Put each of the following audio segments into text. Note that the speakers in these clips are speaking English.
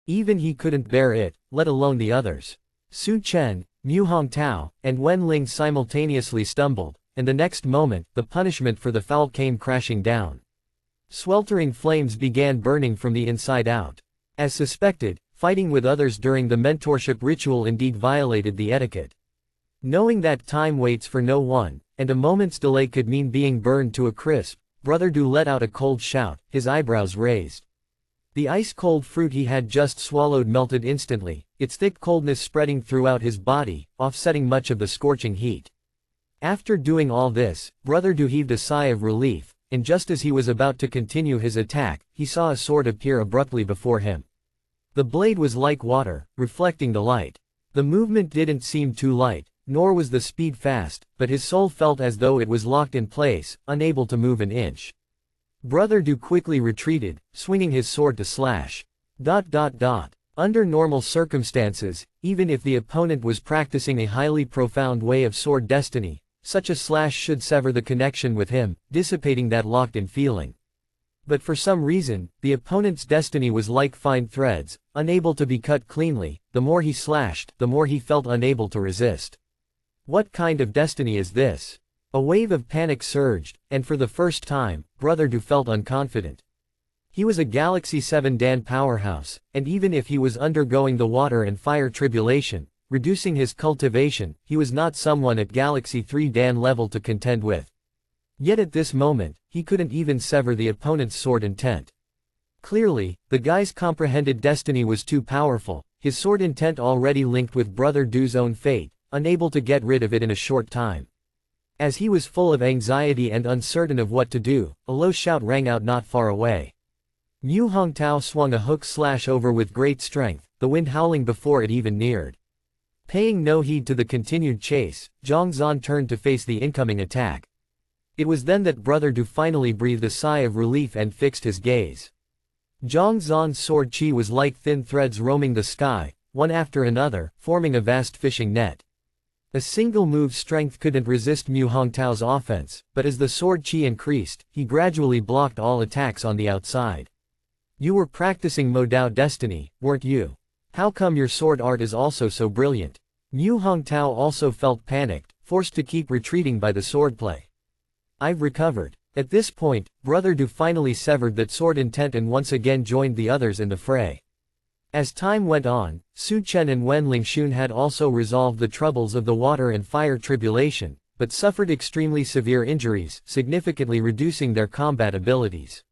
Even he couldn't bear it, let alone the others. Su Chen, Mu Hongtao, and Wen Ling simultaneously stumbled, and the next moment, the punishment for the foul came crashing down. Sweltering flames began burning from the inside out. As suspected, fighting with others during the mentorship ritual indeed violated the etiquette. Knowing that time waits for no one, and a moment's delay could mean being burned to a crisp, Brother Du let out a cold shout, his eyebrows raised. The ice-cold fruit he had just swallowed melted instantly, its thick coldness spreading throughout his body, offsetting much of the scorching heat. After doing all this, Brother Du heaved a sigh of relief, and just as he was about to continue his attack, he saw a sword appear abruptly before him. The blade was like water, reflecting the light. The movement didn't seem too light, nor was the speed fast, but his soul felt as though it was locked in place, unable to move an inch. Brother Du quickly retreated, swinging his sword to slash. Under normal circumstances, even if the opponent was practicing a highly profound way of sword destiny, such a slash should sever the connection with him, dissipating that locked-in feeling. But for some reason, the opponent's destiny was like fine threads, unable to be cut cleanly. The more he slashed, the more he felt unable to resist. What kind of destiny is this? A wave of panic surged, and for the first time, Brother Du felt unconfident. He was a Galaxy 7 Dan powerhouse, and even if he was undergoing the water and fire tribulation, reducing his cultivation, he was not someone at Galaxy 3 Dan level to contend with. Yet at this moment, he couldn't even sever the opponent's sword intent. Clearly, the guy's comprehended destiny was too powerful, his sword intent already linked with Brother Du's own fate, unable to get rid of it in a short time. As he was full of anxiety and uncertain of what to do, a low shout rang out not far away. Mu Hongtao swung a hook slash over with great strength, the wind howling before it even neared. Paying no heed to the continued chase, Zhang Zan turned to face the incoming attack. It was then that Brother Du finally breathed a sigh of relief and fixed his gaze. Zhang Zan's sword chi was like thin threads roaming the sky, one after another, forming a vast fishing net. A single move's strength couldn't resist Mu Hongtao's offense, but as the sword chi increased, he gradually blocked all attacks on the outside. You were practicing Mo Dao Destiny, weren't you? How come your sword art is also so brilliant? Mu Hongtao also felt panicked, forced to keep retreating by the swordplay. I've recovered. At this point, Brother Du finally severed that sword intent and once again joined the others in the fray. As time went on, Su Chen and Wen Lingxun had also resolved the troubles of the water and fire tribulation, but suffered extremely severe injuries, significantly reducing their combat abilities.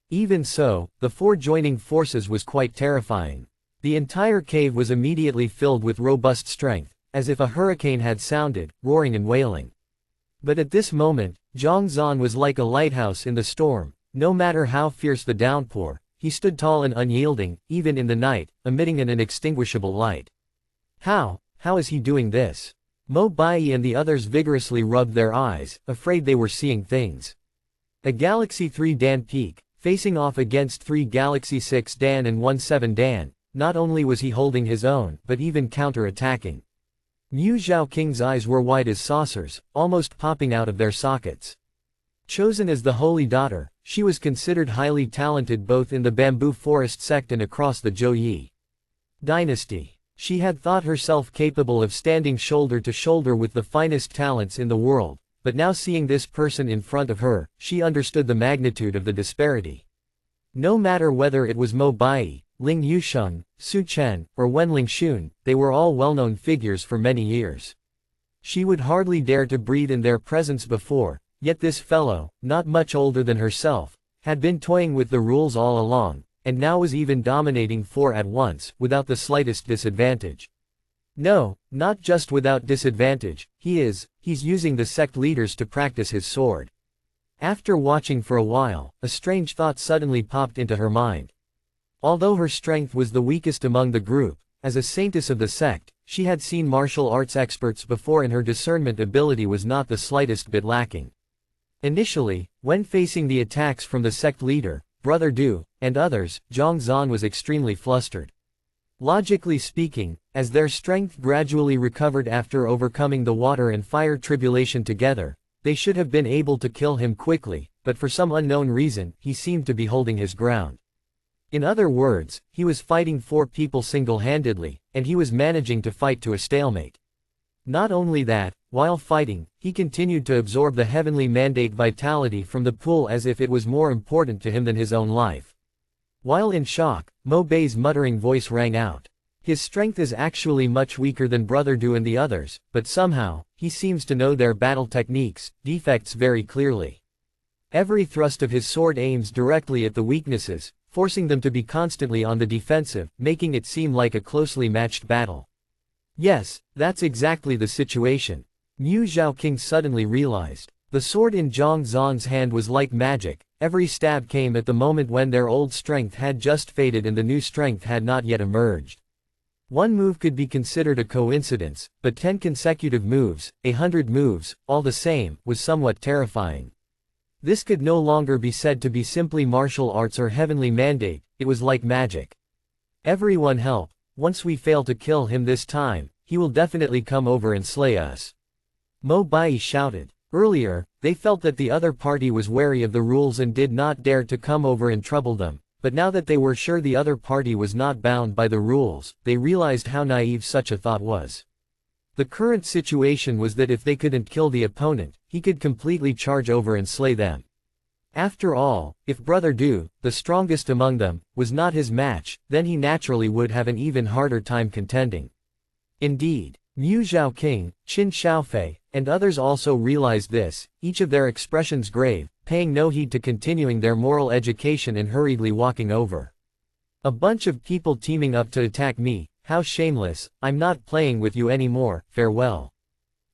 Even so, the four joining forces was quite terrifying. The entire cave was immediately filled with robust strength, as if a hurricane had sounded, roaring and wailing. But at this moment, Zhang Zan was like a lighthouse in the storm. No matter how fierce the downpour, he stood tall and unyielding, even in the night, emitting an inextinguishable light. How is he doing this? Mo Bai and the others vigorously rubbed their eyes, afraid they were seeing things. A Galaxy 3 Dan peak, facing off against 3 Galaxy 6 Dan and 1 7 Dan, not only was he holding his own, but even counter-attacking. Mu Zhaoqing's eyes were wide as saucers, almost popping out of their sockets. Chosen as the Holy Daughter, she was considered highly talented both in the Bamboo Forest sect and across the Zhou Yi dynasty. She had thought herself capable of standing shoulder to shoulder with the finest talents in the world, but now seeing this person in front of her, she understood the magnitude of the disparity. No matter whether it was Mo Bai, Ling Yusheng, Su Chen, or Wen Lingxun, they were all well-known figures for many years. She would hardly dare to breathe in their presence before, yet this fellow, not much older than herself, had been toying with the rules all along, and now was even dominating 4 at once, without the slightest disadvantage. No, not just without disadvantage, he's using the sect leaders to practice his sword. After watching for a while, a strange thought suddenly popped into her mind. Although her strength was the weakest among the group, as a saintess of the sect, she had seen martial arts experts before and her discernment ability was not the slightest bit lacking. Initially, when facing the attacks from the sect leader, Brother Du, and others, Zhang Zan was extremely flustered. Logically speaking, as their strength gradually recovered after overcoming the water and fire tribulation together, they should have been able to kill him quickly, but for some unknown reason, he seemed to be holding his ground. In other words, he was fighting 4 people single-handedly, and he was managing to fight to a stalemate. Not only that, while fighting, he continued to absorb the heavenly mandate vitality from the pool as if it was more important to him than his own life. While in shock, Mo Bei's muttering voice rang out. His strength is actually much weaker than Brother Du and the others, but somehow, he seems to know their battle techniques, defects very clearly. Every thrust of his sword aims directly at the weaknesses, forcing them to be constantly on the defensive, making it seem like a closely matched battle. Yes, that's exactly the situation. Mu Zhaoqing suddenly realized. The sword in Zhang Zan's hand was like magic, every stab came at the moment when their old strength had just faded and the new strength had not yet emerged. One move could be considered a coincidence, but 10 consecutive moves, 100 moves, all the same, was somewhat terrifying. This could no longer be said to be simply martial arts or heavenly mandate, it was like magic. Everyone help, once we fail to kill him this time, he will definitely come over and slay us. Mo Bai shouted. Earlier, they felt that the other party was wary of the rules and did not dare to come over and trouble them, but now that they were sure the other party was not bound by the rules, they realized how naive such a thought was. The current situation was that if they couldn't kill the opponent, he could completely charge over and slay them. After all, if Brother Du, the strongest among them, was not his match, then he naturally would have an even harder time contending. Indeed, Mu Zhaoqing, Qin Xiaofei, and others also realized this, each of their expressions grave, paying no heed to continuing their moral education and hurriedly walking over. A bunch of people teaming up to attack me, how shameless, I'm not playing with you anymore, farewell.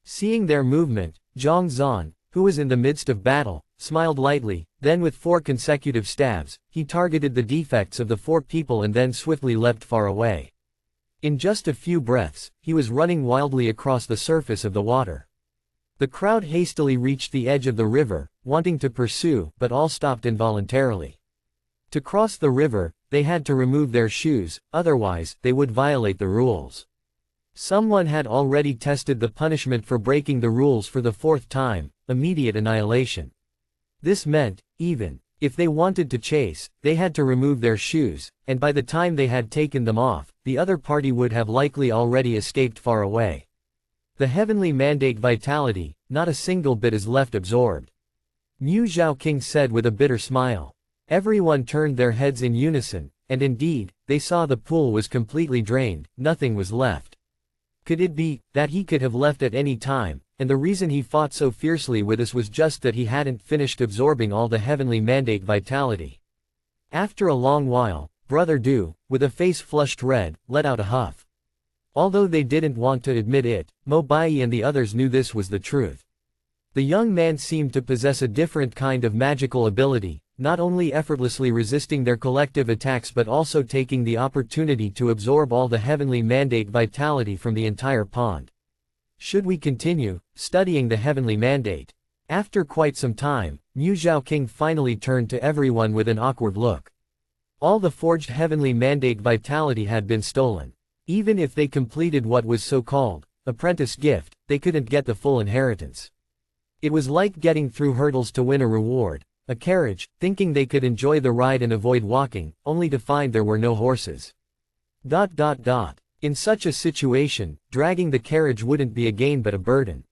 Seeing their movement, Zhang Zan, who was in the midst of battle, smiled lightly, then with 4 consecutive stabs, he targeted the defects of the 4 people and then swiftly leapt far away. In just a few breaths, he was running wildly across the surface of the water. The crowd hastily reached the edge of the river, wanting to pursue, but all stopped involuntarily. To cross the river, they had to remove their shoes, otherwise, they would violate the rules. Someone had already tested the punishment for breaking the rules for the 4th time, immediate annihilation. This meant, even if they wanted to chase, they had to remove their shoes, and by the time they had taken them off, the other party would have likely already escaped far away. The heavenly mandate vitality, not a single bit is left absorbed. Mu Zhaoqing said with a bitter smile. Everyone turned their heads in unison, and indeed, they saw the pool was completely drained, nothing was left. Could it be that he could have left at any time, and the reason he fought so fiercely with us was just that he hadn't finished absorbing all the heavenly mandate vitality? After a long while, Brother Du, with a face flushed red, let out a huff. Although they didn't want to admit it, Mo Bai and the others knew this was the truth. The young man seemed to possess a different kind of magical ability, not only effortlessly resisting their collective attacks but also taking the opportunity to absorb all the heavenly mandate vitality from the entire pond. Should we continue studying the heavenly mandate? After quite some time, Mu Zhaoqing finally turned to everyone with an awkward look. All the forged heavenly mandate vitality had been stolen. Even if they completed what was so-called apprentice gift, they couldn't get the full inheritance. It was like getting through hurdles to win a reward, a carriage, thinking they could enjoy the ride and avoid walking, only to find there were no horses. In such a situation, dragging the carriage wouldn't be a gain but a burden.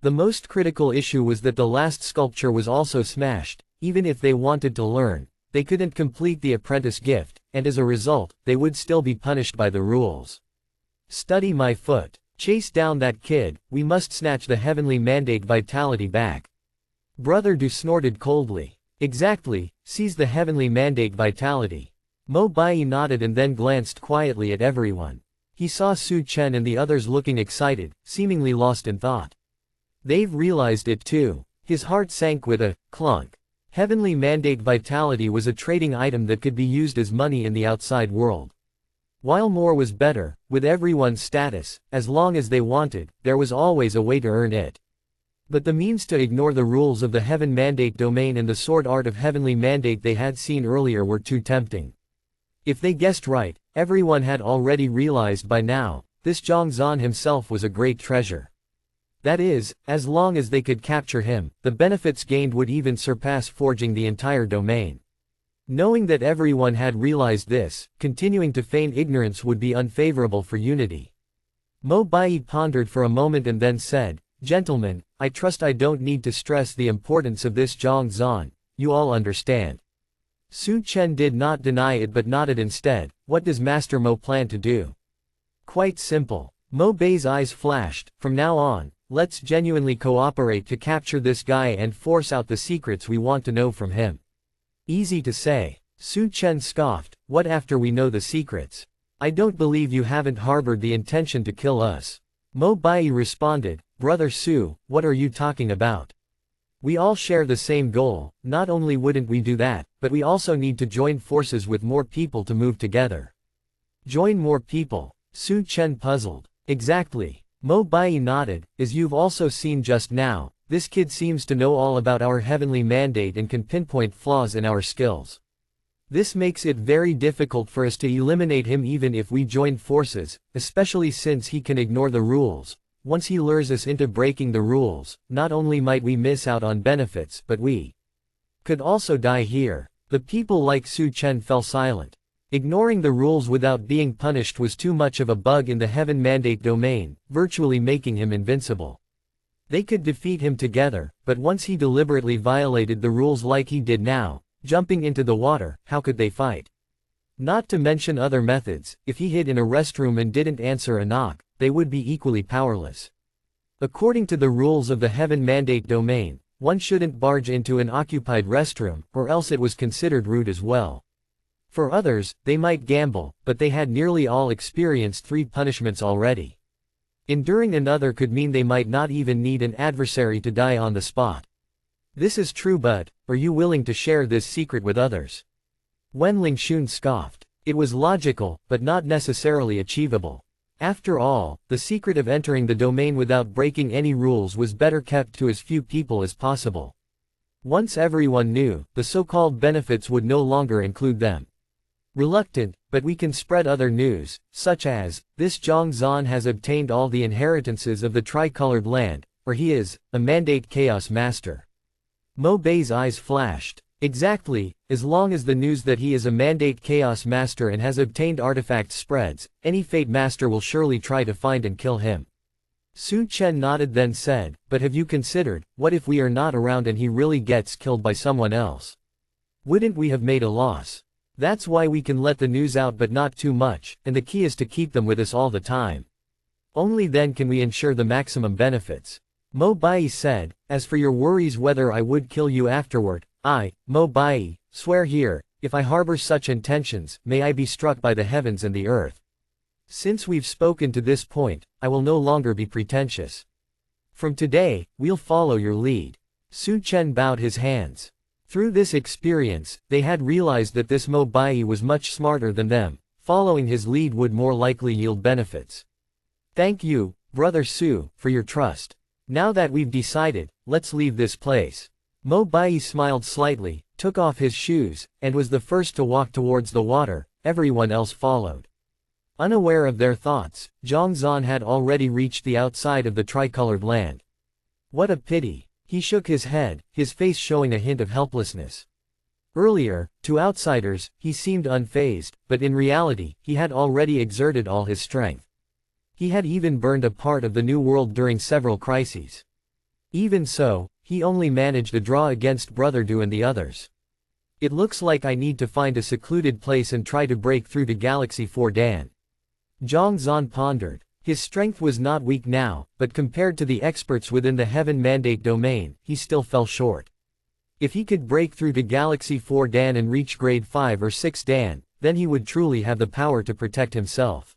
The most critical issue was that the last sculpture was also smashed. Even if they wanted to learn, they couldn't complete the apprentice gift, and as a result, they would still be punished by the rules. Study my foot. Chase down that kid, we must snatch the heavenly mandate vitality back. Brother Du snorted coldly. Exactly, seize the heavenly mandate vitality. Mo Bai nodded and then glanced quietly at everyone. He saw Su Chen and the others looking excited, seemingly lost in thought. They've realized it too. His heart sank with a clunk. Heavenly mandate vitality was a trading item that could be used as money in the outside world. While more was better, with everyone's status, as long as they wanted, there was always a way to earn it. But the means to ignore the rules of the Heaven Mandate domain and the sword art of Heavenly Mandate they had seen earlier were too tempting. If they guessed right, everyone had already realized by now, this Zhang Zan himself was a great treasure. That is, as long as they could capture him, the benefits gained would even surpass forging the entire domain. Knowing that everyone had realized this, continuing to feign ignorance would be unfavorable for unity. Mo Bai pondered for a moment and then said, "Gentlemen, I trust I don't need to stress the importance of this Zhang Zan, you all understand." Su Chen did not deny it but nodded instead. "What does Master Mo plan to do?" "Quite simple." Mo Bai's eyes flashed. "From now on, let's genuinely cooperate to capture this guy and force out the secrets we want to know from him." "Easy to say." Su Chen scoffed. "What after we know the secrets? I don't believe you haven't harbored the intention to kill us." Mo Bai responded, "Brother Su, what are you talking about? We all share the same goal. Not only wouldn't we do that, but we also need to join forces with more people to move together." "Join more people?" Su Chen puzzled. "Exactly." Mo Bai nodded. "As you've also seen just now, this kid seems to know all about our heavenly mandate and can pinpoint flaws in our skills. This makes it very difficult for us to eliminate him even if we join forces, especially since he can ignore the rules. Once he lures us into breaking the rules, not only might we miss out on benefits but we could also die here." The people like Su Chen fell silent. Ignoring the rules without being punished was too much of a bug in the Heaven Mandate domain, virtually making him invincible. They could defeat him together, but once he deliberately violated the rules like he did now, jumping into the water, how could they fight? Not to mention other methods, if he hid in a restroom and didn't answer a knock, they would be equally powerless. According to the rules of the Heaven Mandate domain, one shouldn't barge into an occupied restroom, or else it was considered rude as well. For others, they might gamble, but they had nearly all experienced 3 punishments already. Enduring another could mean they might not even need an adversary to die on the spot. This is true, but are you willing to share this secret with others? Wen Lingxun scoffed. It was logical, but not necessarily achievable. After all, the secret of entering the domain without breaking any rules was better kept to as few people as possible. Once everyone knew, the so-called benefits would no longer include them. Reluctant, but we can spread other news, such as, this Zhang Zan has obtained all the inheritances of the tricolored land, or he is a Mandate Chaos Master. Mo Bai's eyes flashed. Exactly, as long as the news that he is a Mandate Chaos Master and has obtained artifacts spreads, any Fate Master will surely try to find and kill him. Su Chen nodded then said, "But have you considered, what if we are not around and he really gets killed by someone else? Wouldn't we have made a loss? That's why we can let the news out but not too much, and the key is to keep them with us all the time. Only then can we ensure the maximum benefits." Mo Bai said, "As for your worries whether I would kill you afterward, I, Mo Bai, swear here, if I harbor such intentions, may I be struck by the heavens and the earth. Since we've spoken to this point, I will no longer be pretentious. From today, we'll follow your lead." Su Chen bowed his hands. Through this experience, they had realized that this Mo Bai was much smarter than them. Following his lead would more likely yield benefits. "Thank you, Brother Su, for your trust. Now that we've decided, let's leave this place." Mo Bai smiled slightly, took off his shoes, and was the first to walk towards the water. Everyone else followed. Unaware of their thoughts, Zhang Zan had already reached the outside of the tricolored land. What a pity. He shook his head, his face showing a hint of helplessness. Earlier, to outsiders, he seemed unfazed, but in reality, he had already exerted all his strength. He had even burned a part of the New World during several crises. Even so, he only managed a draw against Brother Du and the others. "It looks like I need to find a secluded place and try to break through to Galaxy 4 Dan." Zhang Zan pondered. His strength was not weak now, but compared to the experts within the Heaven Mandate domain, he still fell short. If he could break through to Galaxy 4 Dan and reach grade 5 or 6 Dan, then he would truly have the power to protect himself.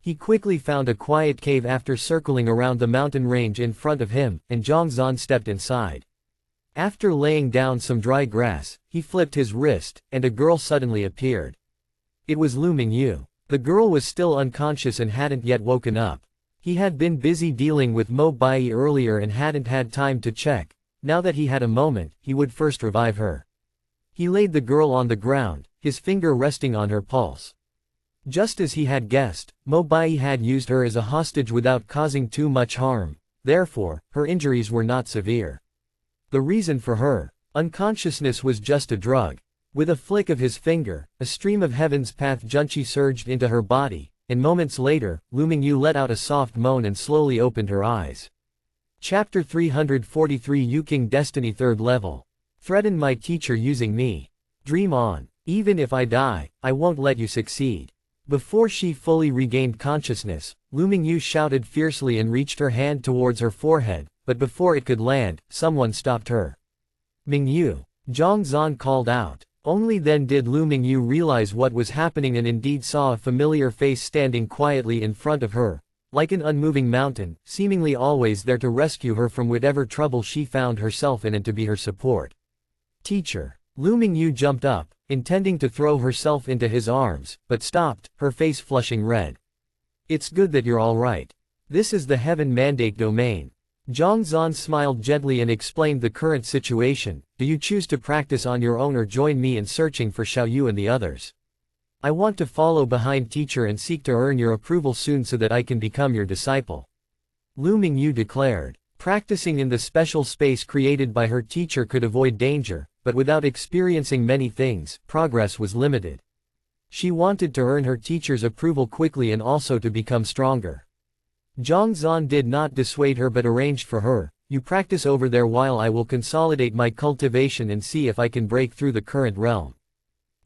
He quickly found a quiet cave after circling around the mountain range in front of him, and Zhang Zan stepped inside. After laying down some dry grass, he flipped his wrist, and a girl suddenly appeared. It was Lu Mingyu. The girl was still unconscious and hadn't yet woken up. He had been busy dealing with Mo Bai earlier and hadn't had time to check. Now that he had a moment, he would first revive her. He laid the girl on the ground, his finger resting on her pulse. Just as he had guessed, Mo Bai had used her as a hostage without causing too much harm. Therefore, her injuries were not severe. The reason for her unconsciousness was just a drug. With a flick of his finger, a stream of heaven's path Junchi surged into her body, and moments later, Lu Mingyu let out a soft moan and slowly opened her eyes. Chapter 343 Yuking Destiny 3rd Level. Threaten my teacher using me. Dream on. Even if I die, I won't let you succeed. Before she fully regained consciousness, Lu Mingyu shouted fiercely and reached her hand towards her forehead, but before it could land, someone stopped her. Mingyu. Zhang Zan called out. Only then did Lu Mingyu realize what was happening and indeed saw a familiar face standing quietly in front of her, like an unmoving mountain, seemingly always there to rescue her from whatever trouble she found herself in and to be her support. Teacher. Lu Mingyu jumped up, intending to throw herself into his arms, but stopped, her face flushing red. It's good that you're all right. This is the Heaven Mandate domain. Zhang Zan smiled gently and explained the current situation. Do you choose to practice on your own or join me in searching for Xiao Yu and the others? I want to follow behind teacher and seek to earn your approval soon so that I can become your disciple. Lu Mingyu declared. Practicing in the special space created by her teacher could avoid danger, but without experiencing many things, progress was limited. She wanted to earn her teacher's approval quickly and also to become stronger. Zhang Zan did not dissuade her but arranged for her. You practice over there while I will consolidate my cultivation and see if I can break through the current realm.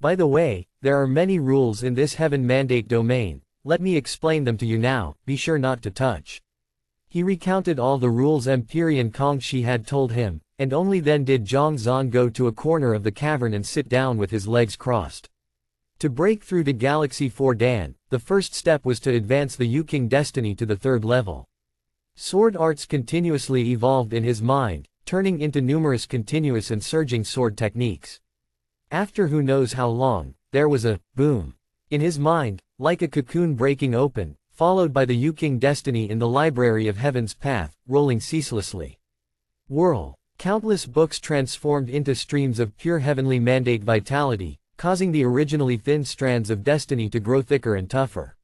By the way, there are many rules in this Heaven Mandate domain. Let me explain them to you now, be sure not to touch. He recounted all the rules Empyrean Kongxi had told him, and only then did Zhang Zan go to a corner of the cavern and sit down with his legs crossed. To break through to Galaxy 4 Dan, the first step was to advance the Yuking Destiny to the 3rd level. Sword arts continuously evolved in his mind, turning into numerous continuous and surging sword techniques. After who knows how long, there was a boom in his mind, like a cocoon breaking open, followed by the Yuking Destiny in the Library of Heaven's Path, rolling ceaselessly. Whirl. Countless books transformed into streams of pure heavenly mandate vitality, causing the originally thin strands of destiny to grow thicker and tougher.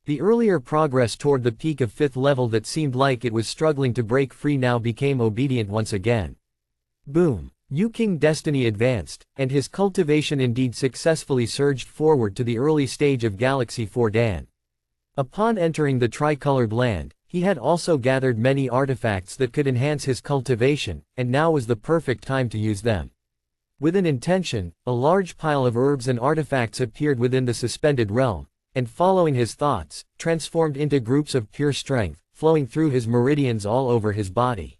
The earlier progress toward the peak of 5th level that seemed like it was struggling to break free now became obedient once again. Boom. Yuking Destiny advanced, and his cultivation indeed successfully surged forward to the early stage of Galaxy 4 Dan. Upon entering the tricolored land, he had also gathered many artifacts that could enhance his cultivation, and now was the perfect time to use them. With an intention, a large pile of herbs and artifacts appeared within the suspended realm, and following his thoughts, transformed into groups of pure strength, flowing through his meridians all over his body.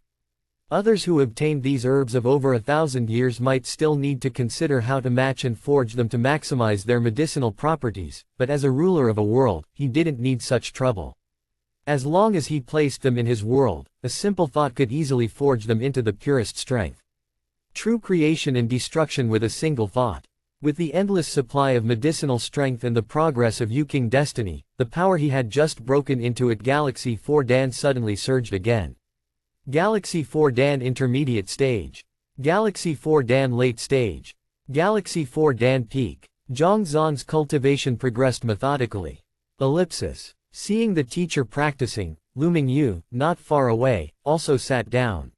Others who obtained these herbs of over 1,000 years might still need to consider how to match and forge them to maximize their medicinal properties, but as a ruler of a world, he didn't need such trouble. As long as he placed them in his world, a simple thought could easily forge them into the purest strength. True creation and destruction with a single thought. With the endless supply of medicinal strength and the progress of Yuking Destiny, the power he had just broken into at Galaxy 4 Dan suddenly surged again. Galaxy 4 Dan Intermediate Stage. Galaxy 4 Dan Late Stage. Galaxy 4 Dan Peak. Zhang Zan's cultivation progressed methodically. Ellipsis. Seeing the teacher practicing, Lu Mingyu, not far away, also sat down.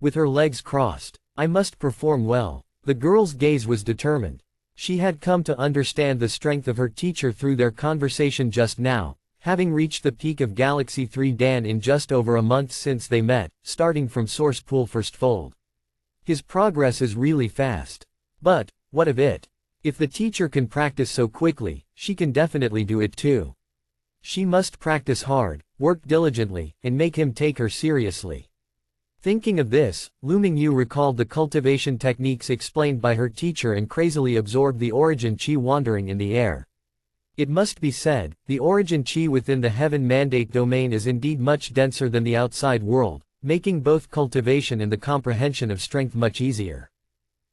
With her legs crossed. I must perform well. The girl's gaze was determined. She had come to understand the strength of her teacher through their conversation just now, having reached the peak of Galaxy 3 Dan in just over a month since they met, starting from Source Pool First Fold. His progress is really fast. But, what of it? If the teacher can practice so quickly, she can definitely do it too. She must practice hard, work diligently, and make him take her seriously. Thinking of this, Lu Mingyu recalled the cultivation techniques explained by her teacher and crazily absorbed the origin chi wandering in the air. It must be said, the origin chi within the Heaven Mandate domain is indeed much denser than the outside world, making both cultivation and the comprehension of strength much easier.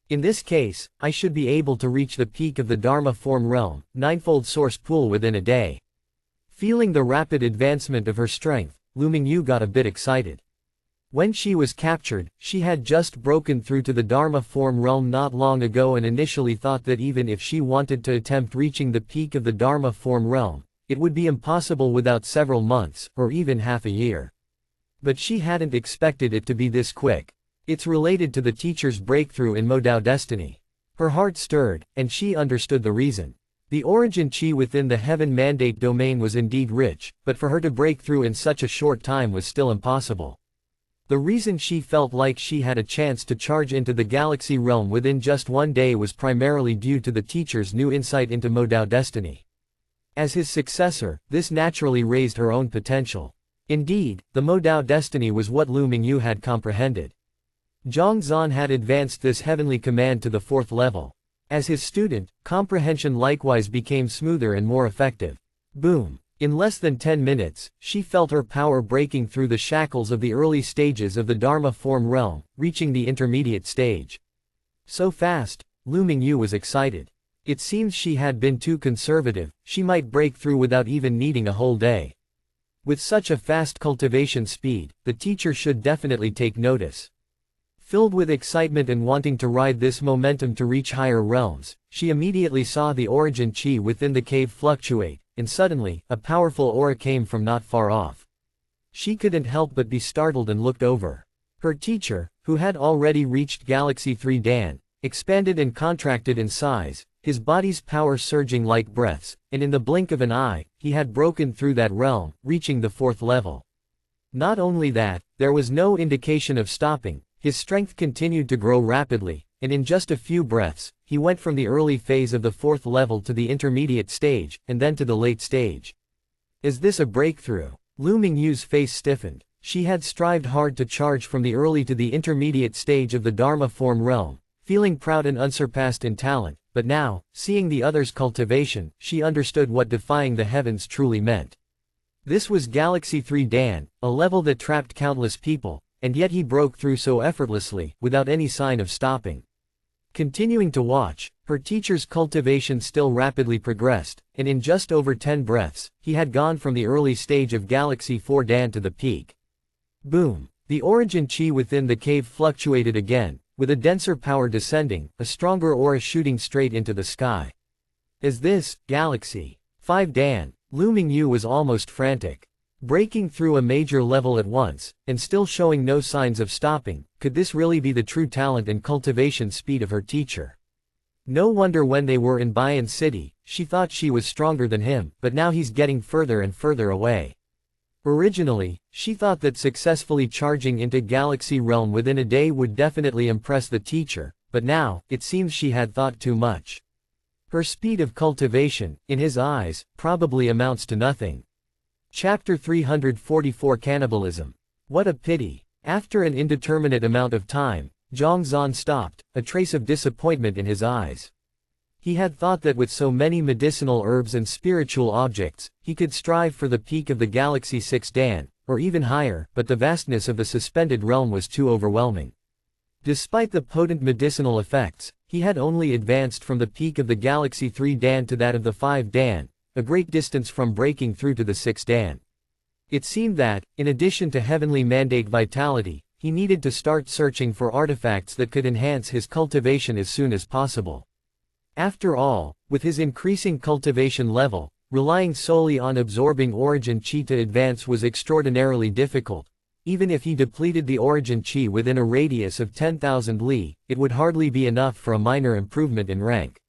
In this case, I should be able to reach the peak of the Dharma form realm, ninefold source pool within a day. Feeling the rapid advancement of her strength, Lu Mingyu got a bit excited. When she was captured, she had just broken through to the Dharma form realm not long ago and initially thought that even if she wanted to attempt reaching the peak of the Dharma form realm, it would be impossible without several months, or even half a year. But she hadn't expected it to be this quick. It's related to the teacher's breakthrough in Modao Destiny. Her heart stirred, and she understood the reason. The origin chi within the heaven mandate domain was indeed rich, but for her to break through in such a short time was still impossible. The reason she felt like she had a chance to charge into the galaxy realm within just one day was primarily due to the teacher's new insight into Modao destiny. As his successor, this naturally raised her own potential. Indeed, the Modao destiny was what Lu Mingyu had comprehended. Zhang Zan had advanced this heavenly command to the 4th level. As his student, comprehension likewise became smoother and more effective. Boom! In less than 10 minutes, she felt her power breaking through the shackles of the early stages of the Dharma form realm, reaching the intermediate stage. So fast, Lu Mingyu was excited. It seems she had been too conservative, she might break through without even needing a whole day. With such a fast cultivation speed, the teacher should definitely take notice. Filled with excitement and wanting to ride this momentum to reach higher realms, she immediately saw the origin chi within the cave fluctuate, and suddenly, a powerful aura came from not far off. She couldn't help but be startled and looked over. Her teacher, who had already reached Galaxy 3 Dan, expanded and contracted in size, his body's power surging like breaths, and in the blink of an eye, he had broken through that realm, reaching the 4th level. Not only that, there was no indication of stopping. His strength continued to grow rapidly, and in just a few breaths, he went from the early phase of the 4th level to the intermediate stage, and then to the late stage. Is this a breakthrough? Lu Mingyu's face stiffened. She had strived hard to charge from the early to the intermediate stage of the Dharma form realm, feeling proud and unsurpassed in talent, but now, seeing the other's cultivation, she understood what defying the heavens truly meant. This was Galaxy 3 Dan, a level that trapped countless people, and yet he broke through so effortlessly, without any sign of stopping. Continuing to watch, her teacher's cultivation still rapidly progressed, and in just over 10 breaths, he had gone from the early stage of Galaxy 4 Dan to the peak. Boom! The origin chi within the cave fluctuated again, with a denser power descending, a stronger aura shooting straight into the sky. Is this Galaxy 5 Dan? Lu Mingyu was almost frantic. Breaking through a major level at once, and still showing no signs of stopping, could this really be the true talent and cultivation speed of her teacher? No wonder when they were in Bayan City, she thought she was stronger than him, but now he's getting further and further away. Originally, she thought that successfully charging into Galaxy Realm within a day would definitely impress the teacher, but now, it seems she had thought too much. Her speed of cultivation, in his eyes, probably amounts to nothing. Chapter 344 Cannibalism. What a pity. After an indeterminate amount of time, Zhang Zan stopped, a trace of disappointment in his eyes. He had thought that with so many medicinal herbs and spiritual objects, he could strive for the peak of the Galaxy 6 Dan, or even higher, but the vastness of the suspended realm was too overwhelming. Despite the potent medicinal effects, he had only advanced from the peak of the Galaxy 3 Dan to that of the 5 Dan, a great distance from breaking through to the 6 Dan. It seemed that, in addition to heavenly mandate vitality, he needed to start searching for artifacts that could enhance his cultivation as soon as possible. After all, with his increasing cultivation level, relying solely on absorbing origin chi to advance was extraordinarily difficult. Even if he depleted the origin chi within a radius of 10,000 li, it would hardly be enough for a minor improvement in rank.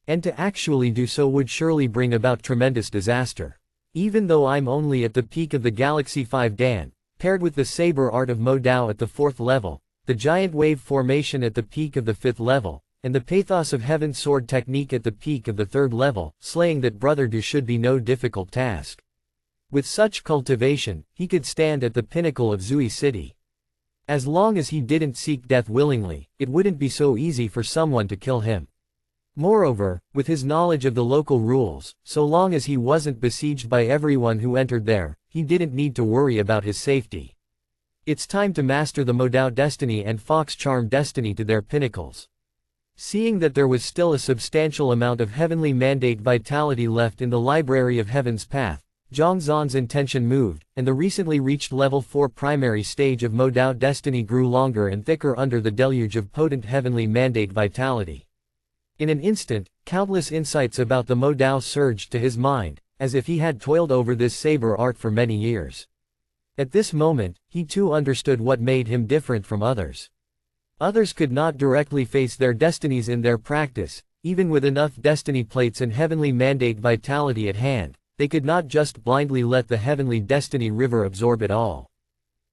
And to actually do so would surely bring about tremendous disaster. Even though I'm only at the peak of the Galaxy 5 Dan, paired with the saber art of Modao at the 4th level, the giant wave formation at the peak of the 5th level, and the pathos of Heaven Sword technique at the peak of the 3rd level, slaying that brother Du should be no difficult task. With such cultivation, he could stand at the pinnacle of Zui City. As long as he didn't seek death willingly, it wouldn't be so easy for someone to kill him. Moreover, with his knowledge of the local rules, so long as he wasn't besieged by everyone who entered there, he didn't need to worry about his safety. It's time to master the Modao Destiny and Fox Charm Destiny to their pinnacles. Seeing that there was still a substantial amount of heavenly mandate vitality left in the Library of Heaven's Path, Zhang Zan's intention moved, and the recently reached level 4 primary stage of Modao Destiny grew longer and thicker under the deluge of potent heavenly mandate vitality. In an instant, countless insights about the Modao surged to his mind, as if he had toiled over this saber art for many years. At this moment, he too understood what made him different from others. Others could not directly face their destinies in their practice, even with enough destiny plates and heavenly mandate vitality at hand. They could not just blindly let the heavenly destiny river absorb it all.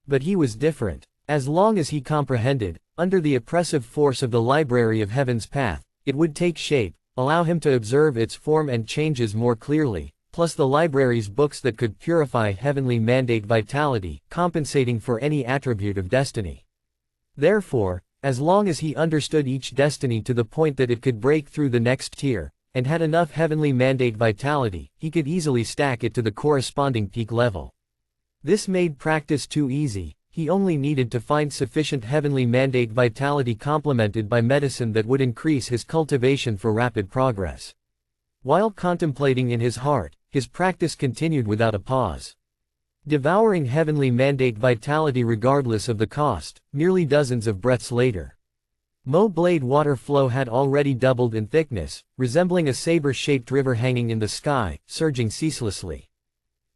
But he was different. As long as he comprehended, under the oppressive force of the library of heaven's path, it would take shape, allow him to observe its form and changes more clearly, plus the library's books that could purify heavenly mandate vitality, compensating for any attribute of destiny. Therefore, as long as he understood each destiny to the point that it could break through the next tier, and had enough heavenly mandate vitality, he could easily stack it to the corresponding peak level. This made practice too easy. He only needed to find sufficient heavenly mandate vitality complemented by medicine that would increase his cultivation for rapid progress. While contemplating in his heart, his practice continued without a pause. Devouring heavenly mandate vitality regardless of the cost, nearly dozens of breaths later. Mo Blade water flow had already doubled in thickness, resembling a saber-shaped river hanging in the sky, surging ceaselessly.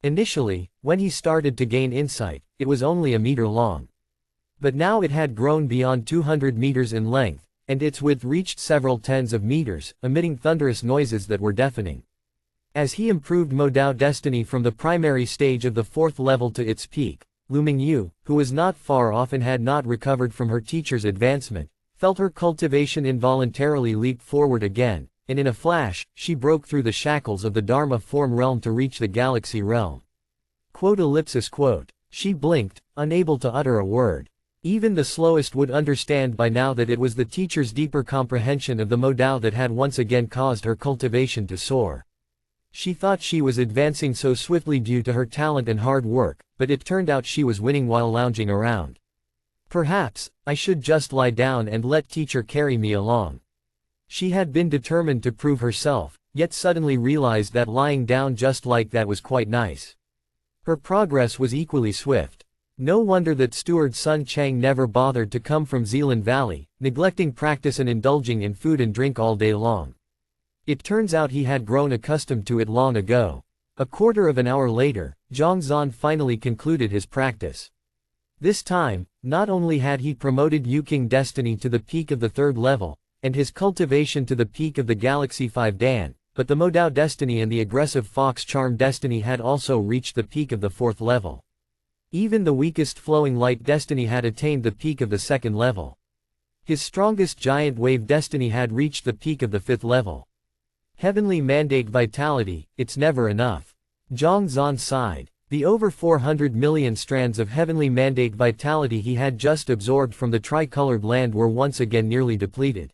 Initially, when he started to gain insight, it was only a meter long. But now it had grown beyond 200 meters in length, and its width reached several tens of meters, emitting thunderous noises that were deafening. As he improved Mo Dao destiny from the primary stage of the 4th level to its peak, Lu Mingyu, who was not far off and had not recovered from her teacher's advancement, felt her cultivation involuntarily leap forward again, and in a flash, she broke through the shackles of the Dharma form realm to reach the galaxy realm. She blinked, unable to utter a word. Even the slowest would understand by now that it was the teacher's deeper comprehension of the Mo Dao that had once again caused her cultivation to soar. She thought she was advancing so swiftly due to her talent and hard work, but it turned out she was winning while lounging around. Perhaps, I should just lie down and let teacher carry me along. She had been determined to prove herself, yet suddenly realized that lying down just like that was quite nice. Her progress was equally swift. No wonder that steward Sun Chang never bothered to come from Zealand Valley, neglecting practice and indulging in food and drink all day long. It turns out he had grown accustomed to it long ago. A quarter of an hour later, Zhang Zan finally concluded his practice. This time, not only had he promoted Yuking destiny to the peak of the 3rd level, and his cultivation to the peak of the Galaxy 5 Dan, but the Mo Dao destiny and the aggressive Fox Charm destiny had also reached the peak of the 4th level. Even the weakest Flowing Light destiny had attained the peak of the 2nd level. His strongest Giant Wave destiny had reached the peak of the 5th level. Heavenly mandate vitality, it's never enough. Zhang Zan sighed. The over 400 million strands of heavenly mandate vitality he had just absorbed from the tricolored land were once again nearly depleted.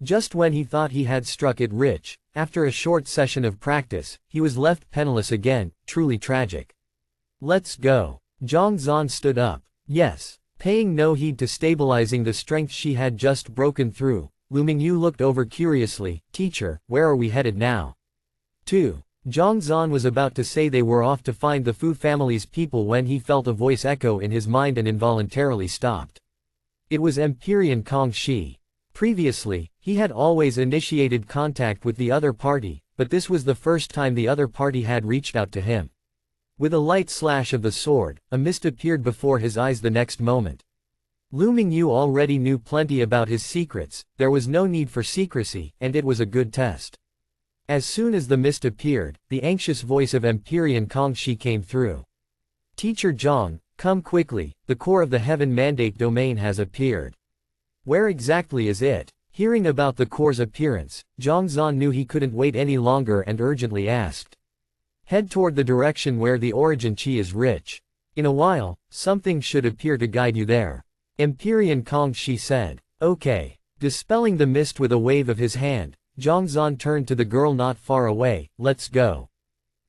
Just when he thought he had struck it rich, after a short session of practice, he was left penniless again, truly tragic. Let's go. Zhang Zan stood up. Yes. Paying no heed to stabilizing the strength she had just broken through, Lu Mingyu looked over curiously. Teacher, where are we headed now? 2. Zhang Zan was about to say they were off to find the Fu family's people when he felt a voice echo in his mind and involuntarily stopped. It was Empyrean Kong Shi. Previously, he had always initiated contact with the other party, but this was the first time the other party had reached out to him. With a light slash of the sword, a mist appeared before his eyes the next moment. Lu Mingyu already knew plenty about his secrets, there was no need for secrecy, and it was a good test. As soon as the mist appeared, the anxious voice of Empyrean Kong Shi came through. Teacher Zhang, come quickly, the core of the Heaven Mandate domain has appeared. Where exactly is it? Hearing about the core's appearance, Zhang Zan knew he couldn't wait any longer and urgently asked. Head toward the direction where the origin chi is rich. In a while, something should appear to guide you there. Empyrean Kong Shi said. Okay. Dispelling the mist with a wave of his hand, Zhang Zan turned to the girl not far away. Let's go.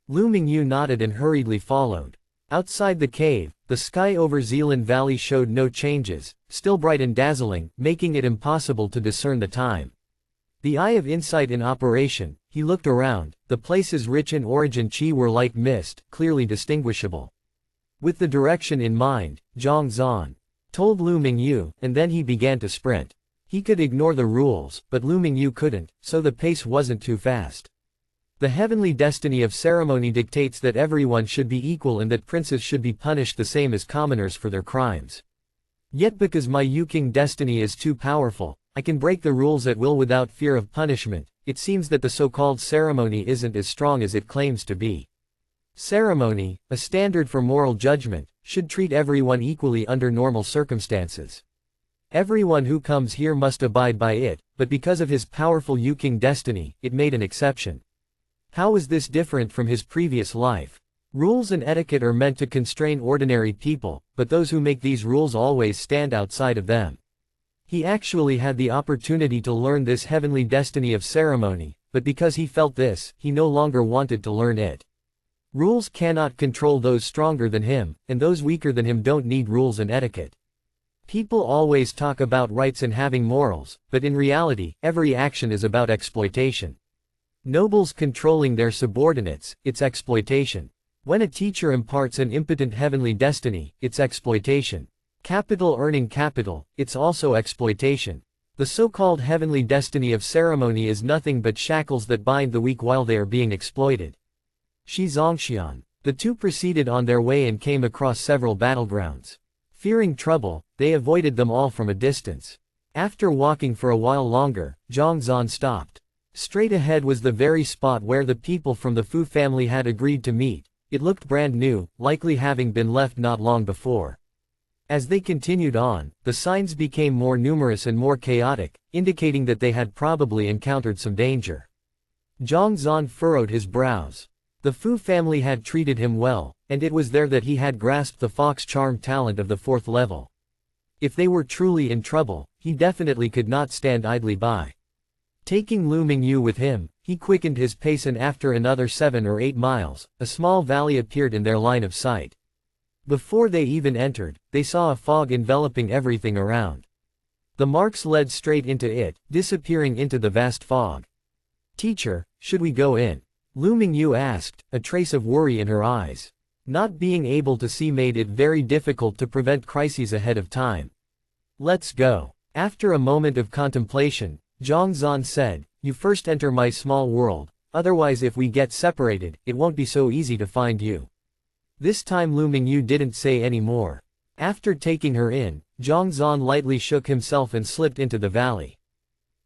Lu Mingyu nodded and hurriedly followed. Outside the cave, the sky over Zealand Valley showed no changes, still bright and dazzling, making it impossible to discern the time. The eye of insight in operation, he looked around. The places rich in origin chi were like mist, clearly distinguishable. With the direction in mind, Zhang Zan told Lu Mingyu, and then he began to sprint. He could ignore the rules, but Lu Mingyu couldn't, so the pace wasn't too fast. The heavenly destiny of ceremony dictates that everyone should be equal and that princes should be punished the same as commoners for their crimes. Yet because my Yuking destiny is too powerful, I can break the rules at will without fear of punishment. It seems that the so-called ceremony isn't as strong as it claims to be. Ceremony, a standard for moral judgment, should treat everyone equally under normal circumstances. Everyone who comes here must abide by it, but because of his powerful Yuking destiny, it made an exception. How is this different from his previous life? Rules and etiquette are meant to constrain ordinary people, but those who make these rules always stand outside of them. He actually had the opportunity to learn this heavenly destiny of ceremony, but because he felt this, he no longer wanted to learn it. Rules cannot control those stronger than him, and those weaker than him don't need rules and etiquette. People always talk about rights and having morals, but in reality, every action is about exploitation. Nobles controlling their subordinates, it's exploitation. When a teacher imparts an impotent heavenly destiny, it's exploitation. Capital earning capital, it's also exploitation. The so-called heavenly destiny of ceremony is nothing but shackles that bind the weak while they are being exploited. Shi Zongxian. The two proceeded on their way and came across several battlegrounds. Fearing trouble, they avoided them all from a distance. After walking for a while longer, Zhang Zan stopped. Straight ahead was the very spot where the people from the Fu family had agreed to meet. It looked brand new, likely having been left not long before. As they continued on, the signs became more numerous and more chaotic, indicating that they had probably encountered some danger. Zhang Zan furrowed his brows. The Fu family had treated him well, and it was there that he had grasped the fox charm talent of the 4th level. If they were truly in trouble, he definitely could not stand idly by. Taking Lu Mingyu with him, he quickened his pace, and after another 7 or 8 miles, a small valley appeared in their line of sight. Before they even entered, they saw a fog enveloping everything around. The marks led straight into it, disappearing into the vast fog. "Teacher, should we go in?" Lu Mingyu asked, a trace of worry in her eyes. Not being able to see made it very difficult to prevent crises ahead of time. "Let's go." After a moment of contemplation, Zhang Zan said, "You first enter my small world, otherwise if we get separated, it won't be so easy to find you." This time Lu Mingyu didn't say any more. After taking her in, Zhang Zan lightly shook himself and slipped into the valley.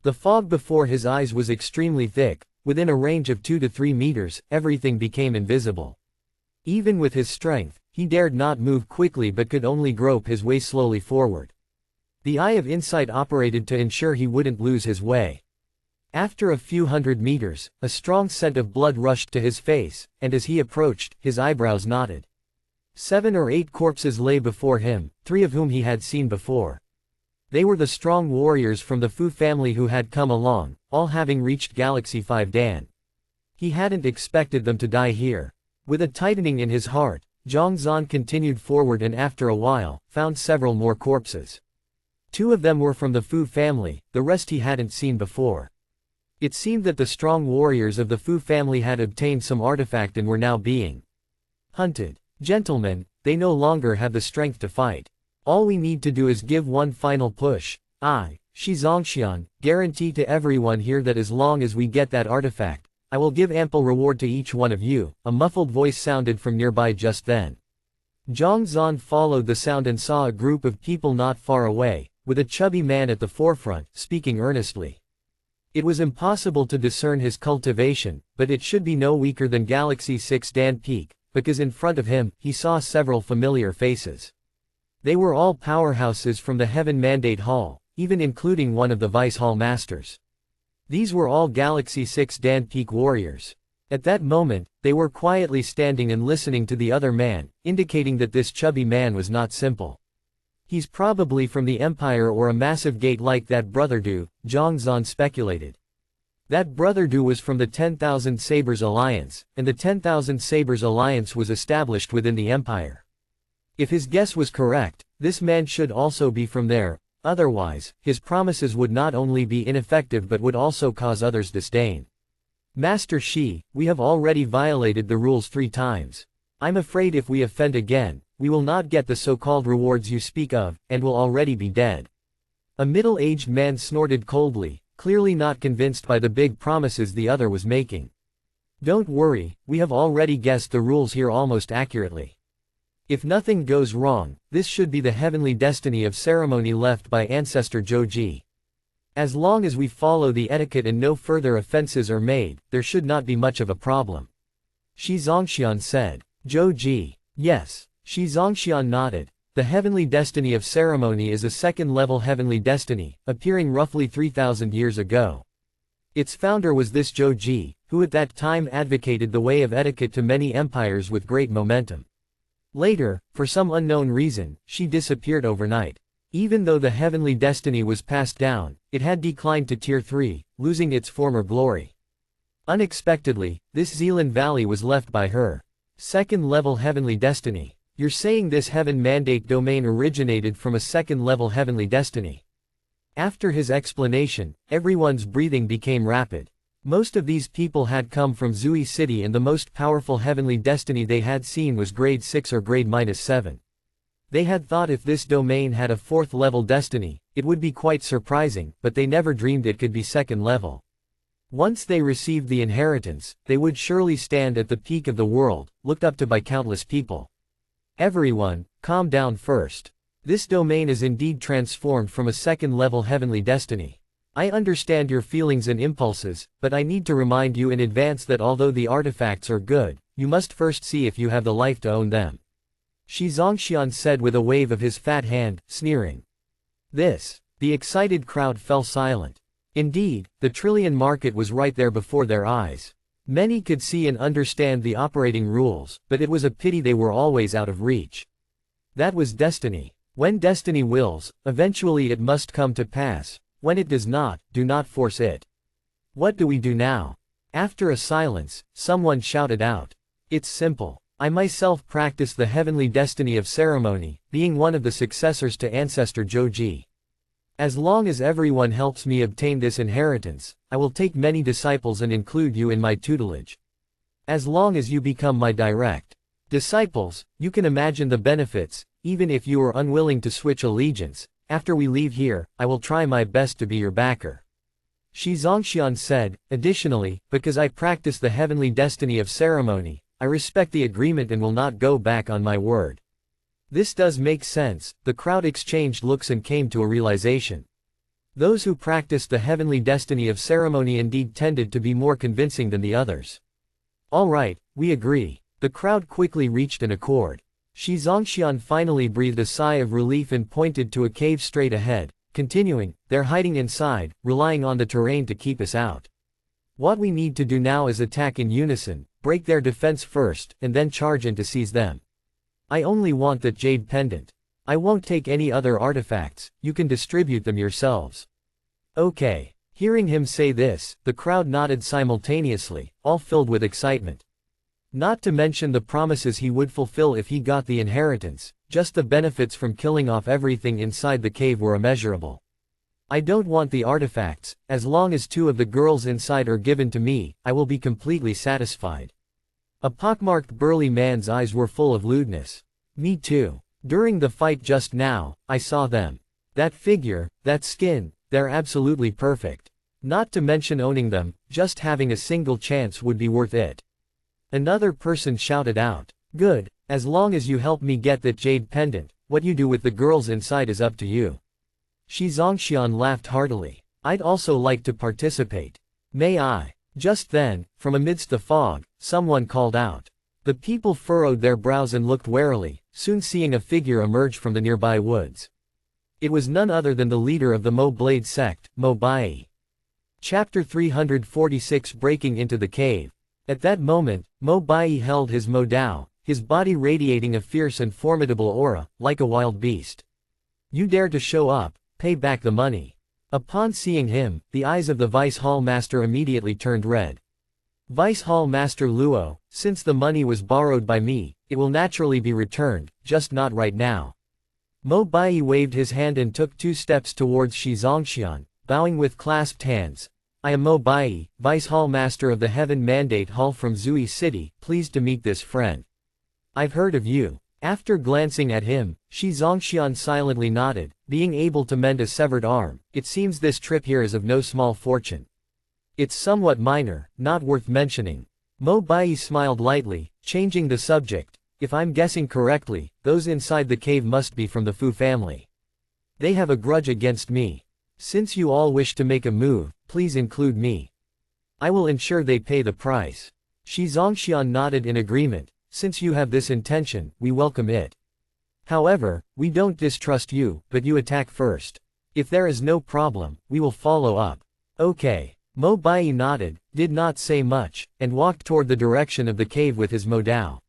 The fog before his eyes was extremely thick. Within a range of 2 to 3 meters, everything became invisible. Even with his strength, he dared not move quickly but could only grope his way slowly forward. The eye of insight operated to ensure he wouldn't lose his way. After a few hundred meters, a strong scent of blood rushed to his face, and as he approached, his eyebrows knotted. 7 or 8 corpses lay before him, 3 of whom he had seen before. They were the strong warriors from the Fu family who had come along, all having reached Galaxy 5 Dan. He hadn't expected them to die here. With a tightening in his heart, Zhang Zan continued forward and after a while, found several more corpses. 2 of them were from the Fu family, the rest he hadn't seen before. It seemed that the strong warriors of the Fu family had obtained some artifact and were now being hunted. "Gentlemen, they no longer have the strength to fight. All we need to do is give one final push. I, Shi Zongxian, guarantee to everyone here that as long as we get that artifact, I will give ample reward to each one of you." A muffled voice sounded from nearby just then. Zhang Zan followed the sound and saw a group of people not far away, with a chubby man at the forefront, speaking earnestly. It was impossible to discern his cultivation, but it should be no weaker than Galaxy 6 Dan Peak, because in front of him, he saw several familiar faces. They were all powerhouses from the Heaven Mandate Hall, even including one of the Vice Hall Masters. These were all Galaxy 6 Dan Peak warriors. At that moment, they were quietly standing and listening to the other man, indicating that this chubby man was not simple. He's probably from the Empire or a massive gate like that Brother Du, Zhang Zan speculated. That Brother Du was from the 10,000 Sabers Alliance, and the 10,000 Sabers Alliance was established within the Empire. If his guess was correct, this man should also be from there, otherwise, his promises would not only be ineffective but would also cause others disdain. "Master Shi, we have already violated the rules 3 times. I'm afraid if we offend again, we will not get the so-called rewards you speak of, and will already be dead." A middle-aged man snorted coldly, clearly not convinced by the big promises the other was making. "Don't worry, we have already guessed the rules here almost accurately. If nothing goes wrong, this should be the heavenly destiny of ceremony left by ancestor Zhou. As long as we follow the etiquette and no further offenses are made, there should not be much of a problem. Shi Zongxian said. Zhou. Yes. Shi Zongxian nodded. The heavenly destiny of ceremony is a second-level heavenly destiny, appearing roughly 3,000 years ago. Its founder was this Zhou, who at that time advocated the way of etiquette to many empires with great momentum. Later, for some unknown reason, she disappeared overnight. Even though the heavenly destiny was passed down, it had declined to Tier 3, losing its former glory. Unexpectedly, this Zealand Valley was left by her. Second-level heavenly destiny. You're saying this heaven mandate domain originated from a second-level heavenly destiny. After his explanation, everyone's breathing became rapid. Most of these people had come from Zui City and the most powerful heavenly destiny they had seen was grade 6 or grade -7. They had thought if this domain had a 4th-level destiny, it would be quite surprising, but they never dreamed it could be 2nd level. Once they received the inheritance, they would surely stand at the peak of the world, looked up to by countless people. Everyone, calm down first. This domain is indeed transformed from a 2nd-level heavenly destiny. I understand your feelings and impulses, but I need to remind you in advance that although the artifacts are good, you must first see if you have the life to own them. Shi Zongxian said with a wave of his fat hand, sneering. The excited crowd fell silent. Indeed, the trillion market was right there before their eyes. Many could see and understand the operating rules, but it was a pity they were always out of reach. That was destiny. When destiny wills, eventually it must come to pass. When it does not, do not force it. What do we do now? After a silence, someone shouted out. It's simple. I myself practice the heavenly destiny of ceremony, being one of the successors to ancestor Zhou. As long as everyone helps me obtain this inheritance, I will take many disciples and include you in my tutelage. As long as you become my direct disciples, you can imagine the benefits, even if you are unwilling to switch allegiance. After we leave here, I will try my best to be your backer. Shi Zongxian said. Additionally, because I practice the heavenly destiny of ceremony, I respect the agreement and will not go back on my word. This does make sense. The crowd exchanged looks and came to a realization. Those who practiced the heavenly destiny of ceremony indeed tended to be more convincing than the others. All right, we agree. The crowd quickly reached an accord. Shi Zongxian finally breathed a sigh of relief and pointed to a cave straight ahead, continuing, they're hiding inside, relying on the terrain to keep us out. What we need to do now is attack in unison, break their defense first, and then charge in to seize them. I only want that jade pendant. I won't take any other artifacts, you can distribute them yourselves. Okay. Hearing him say this, the crowd nodded simultaneously, all filled with excitement. Not to mention the promises he would fulfill if he got the inheritance, just the benefits from killing off everything inside the cave were immeasurable. I don't want the artifacts. As long as 2 of the girls inside are given to me, I will be completely satisfied. A pockmarked burly man's eyes were full of lewdness. Me too. During the fight just now, I saw them. That figure, that skin, they're absolutely perfect. Not to mention owning them, just having a single chance would be worth it. Another person shouted out. Good, as long as you help me get that jade pendant, what you do with the girls inside is up to you. Shi Zongxian laughed heartily. I'd also like to participate. May I? Just then, from amidst the fog, someone called out. The people furrowed their brows and looked warily, soon seeing a figure emerge from the nearby woods. It was none other than the leader of the Mo Blade sect, Mo Bai. Chapter 346 Breaking into the Cave. At that moment, Mo Bai held his Mo Dao, his body radiating a fierce and formidable aura, like a wild beast. You dare to show up, pay back the money. Upon seeing him, the eyes of the Vice Hall Master immediately turned red. Vice Hall Master Luo, since the money was borrowed by me, it will naturally be returned, just not right now. Mo Bai waved his hand and took 2 steps towards Shi Zongxian, bowing with clasped hands. I am Mo Bai, Vice Hall Master of the Heaven Mandate Hall from Zui City, pleased to meet this friend. I've heard of you. After glancing at him, Shi Zongxian silently nodded, being able to mend a severed arm. It seems this trip here is of no small fortune. It's somewhat minor, not worth mentioning. Mo Bai smiled lightly, changing the subject. If I'm guessing correctly, those inside the cave must be from the Fu family. They have a grudge against me. Since you all wish to make a move, please include me. I will ensure they pay the price. Shi Zongxian nodded in agreement. Since you have this intention, we welcome it. However, we don't distrust you, but you attack first. If there is no problem, we will follow up. Okay. Mo Bai nodded, did not say much, and walked toward the direction of the cave with his Mo Dao.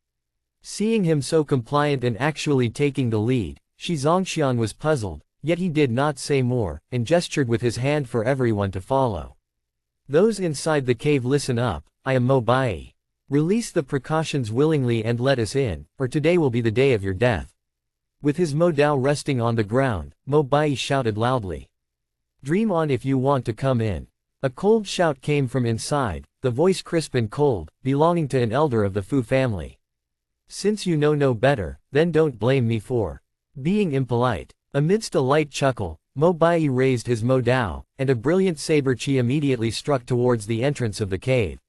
Seeing him so compliant and actually taking the lead, Shi Zongxian was puzzled, yet he did not say more, and gestured with his hand for everyone to follow. Those inside the cave, listen up, I am Mo Bai. Release the precautions willingly and let us in, or today will be the day of your death. With his Mo Dao resting on the ground, Mo Bai shouted loudly. Dream on if you want to come in. A cold shout came from inside, the voice crisp and cold, belonging to an elder of the Fu family. Since you know no better, then don't blame me for being impolite. Amidst a light chuckle, Mo Bai raised his Mo Dao, and a brilliant saber chi immediately struck towards the entrance of the cave.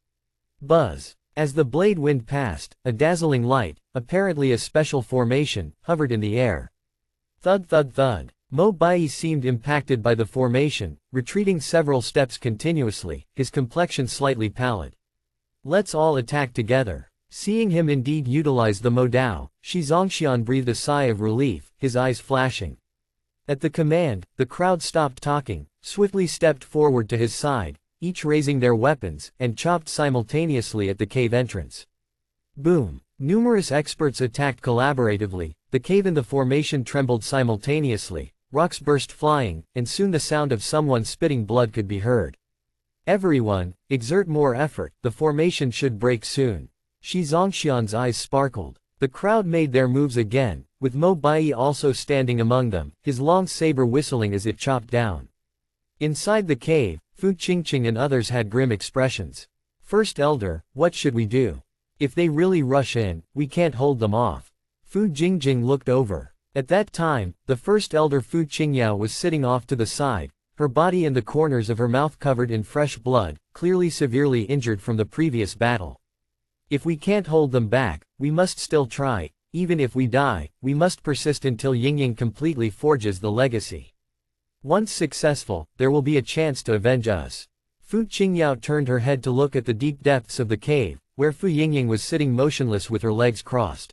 Buzz! As the blade wind passed, a dazzling light, apparently a special formation, hovered in the air. Thud thud thud. Mo Bai seemed impacted by the formation, retreating several steps continuously, his complexion slightly pallid. Let's all attack together. Seeing him indeed utilize the Mo Dao, Shi Zongxian breathed a sigh of relief, his eyes flashing. At the command, the crowd stopped talking, swiftly stepped forward to his side, each raising their weapons, and chopped simultaneously at the cave entrance. Boom! Numerous experts attacked collaboratively, the cave and the formation trembled simultaneously, rocks burst flying, and soon the sound of someone spitting blood could be heard. Everyone, exert more effort, the formation should break soon. Shi Zongxian's eyes sparkled. The crowd made their moves again, with Mo Bai also standing among them, his long saber whistling as it chopped down. Inside the cave, Fu Qingqing and others had grim expressions. First Elder, what should we do? If they really rush in, we can't hold them off. Fu Jingjing looked over. At that time, the first elder Fu Qingyao was sitting off to the side, her body and the corners of her mouth covered in fresh blood, clearly severely injured from the previous battle. If we can't hold them back, we must still try. Even if we die, we must persist until Yingying completely forges the legacy. Once successful, there will be a chance to avenge us. Fu Qingyao turned her head to look at the deep depths of the cave, where Fu Yingying was sitting motionless with her legs crossed.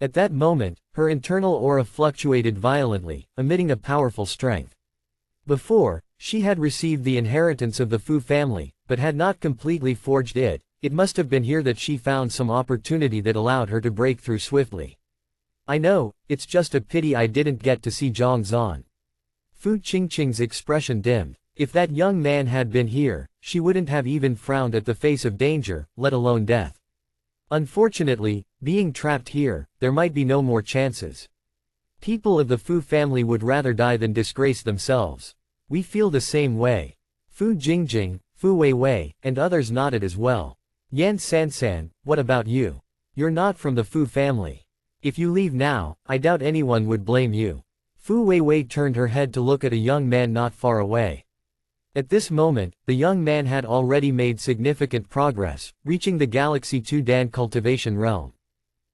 At that moment, her internal aura fluctuated violently, emitting a powerful strength. Before, she had received the inheritance of the Fu family, but had not completely forged it. It must have been here that she found some opportunity that allowed her to break through swiftly. I know, it's just a pity I didn't get to see Zhang Zan. Fu Qingqing's expression dimmed. If that young man had been here, she wouldn't have even frowned at the face of danger, let alone death. Unfortunately, being trapped here, there might be no more chances. People of the Fu family would rather die than disgrace themselves. We feel the same way. Fu Jingjing, Fu Weiwei, and others nodded as well. Yan Sansan, what about you? You're not from the Fu family. If you leave now, I doubt anyone would blame you. Fu Weiwei turned her head to look at a young man not far away. At this moment, the young man had already made significant progress, reaching the Galaxy 2 Dan cultivation realm.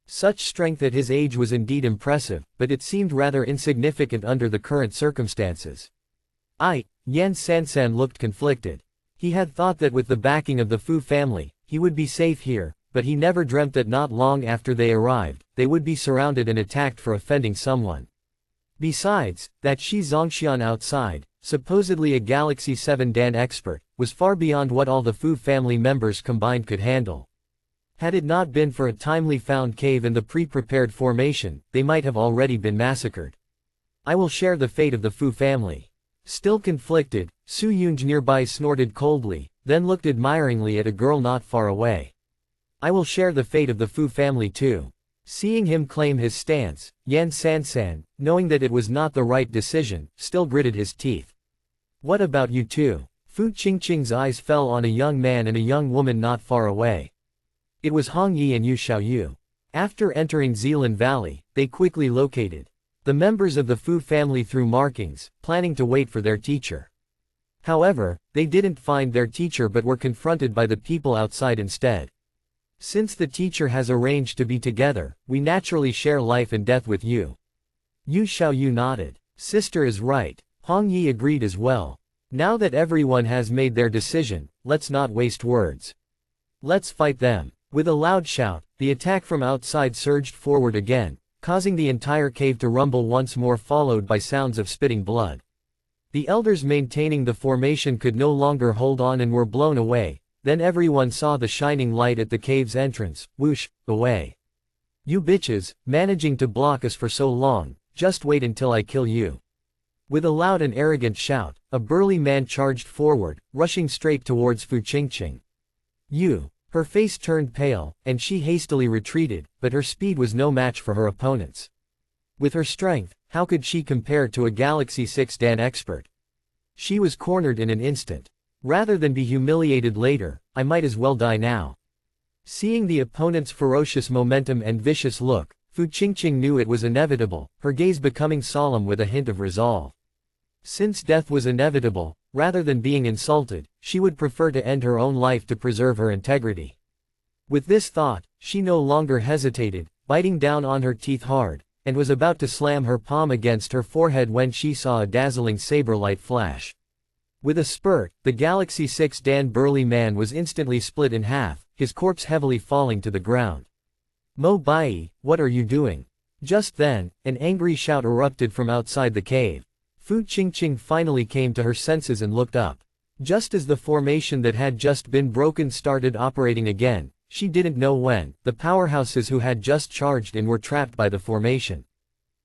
Such strength at his age was indeed impressive, but it seemed rather insignificant under the current circumstances. Yan Sansan looked conflicted. He had thought that with the backing of the Fu family, he would be safe here, but he never dreamt that not long after they arrived, they would be surrounded and attacked for offending someone. Besides, that Shi Zongxian outside, supposedly a Galaxy 7 Dan expert, was far beyond what all the Fu family members combined could handle. Had it not been for a timely found cave and the pre-prepared formation, they might have already been massacred. I will share the fate of the Fu family. Still conflicted, Su Yunj nearby snorted coldly, then looked admiringly at a girl not far away. I will share the fate of the Fu family too. Seeing him claim his stance, Yan Sansan, knowing that it was not the right decision, still gritted his teeth. What about you two? Fu Qingqing's eyes fell on a young man and a young woman not far away. It was Hong Yi and Yu Xiaoyu. After entering Zilan Valley, they quickly located the members of the Fu family through markings, planning to wait for their teacher. However, they didn't find their teacher but were confronted by the people outside instead. Since the teacher has arranged to be together, we naturally share life and death with you. Yu Xiaoyu nodded. Sister is right. Hong Yi agreed as well. Now that everyone has made their decision, let's not waste words. Let's fight them. With a loud shout, the attack from outside surged forward again, causing the entire cave to rumble once more, followed by sounds of spitting blood. The elders maintaining the formation could no longer hold on and were blown away. Then everyone saw the shining light at the cave's entrance. Whoosh, away. You bitches, managing to block us for so long, just wait until I kill you. With a loud and arrogant shout, a burly man charged forward, rushing straight towards Fu Qingqing. Her face turned pale, and she hastily retreated, but her speed was no match for her opponents. With her strength, how could she compare to a Galaxy 6 Dan expert? She was cornered in an instant. Rather than be humiliated later, I might as well die now. Seeing the opponent's ferocious momentum and vicious look, Fu Qingqing knew it was inevitable, her gaze becoming solemn with a hint of resolve. Since death was inevitable, rather than being insulted, she would prefer to end her own life to preserve her integrity. With this thought, she no longer hesitated, biting down on her teeth hard, and was about to slam her palm against her forehead when she saw a dazzling saber light flash. With a spurt, the Galaxy 6 Dan burly man was instantly split in half, his corpse heavily falling to the ground. Mo Bai, what are you doing? Just then, an angry shout erupted from outside the cave. Fu Qingqing finally came to her senses and looked up. Just as the formation that had just been broken started operating again, she didn't know when, the powerhouses who had just charged in were trapped by the formation.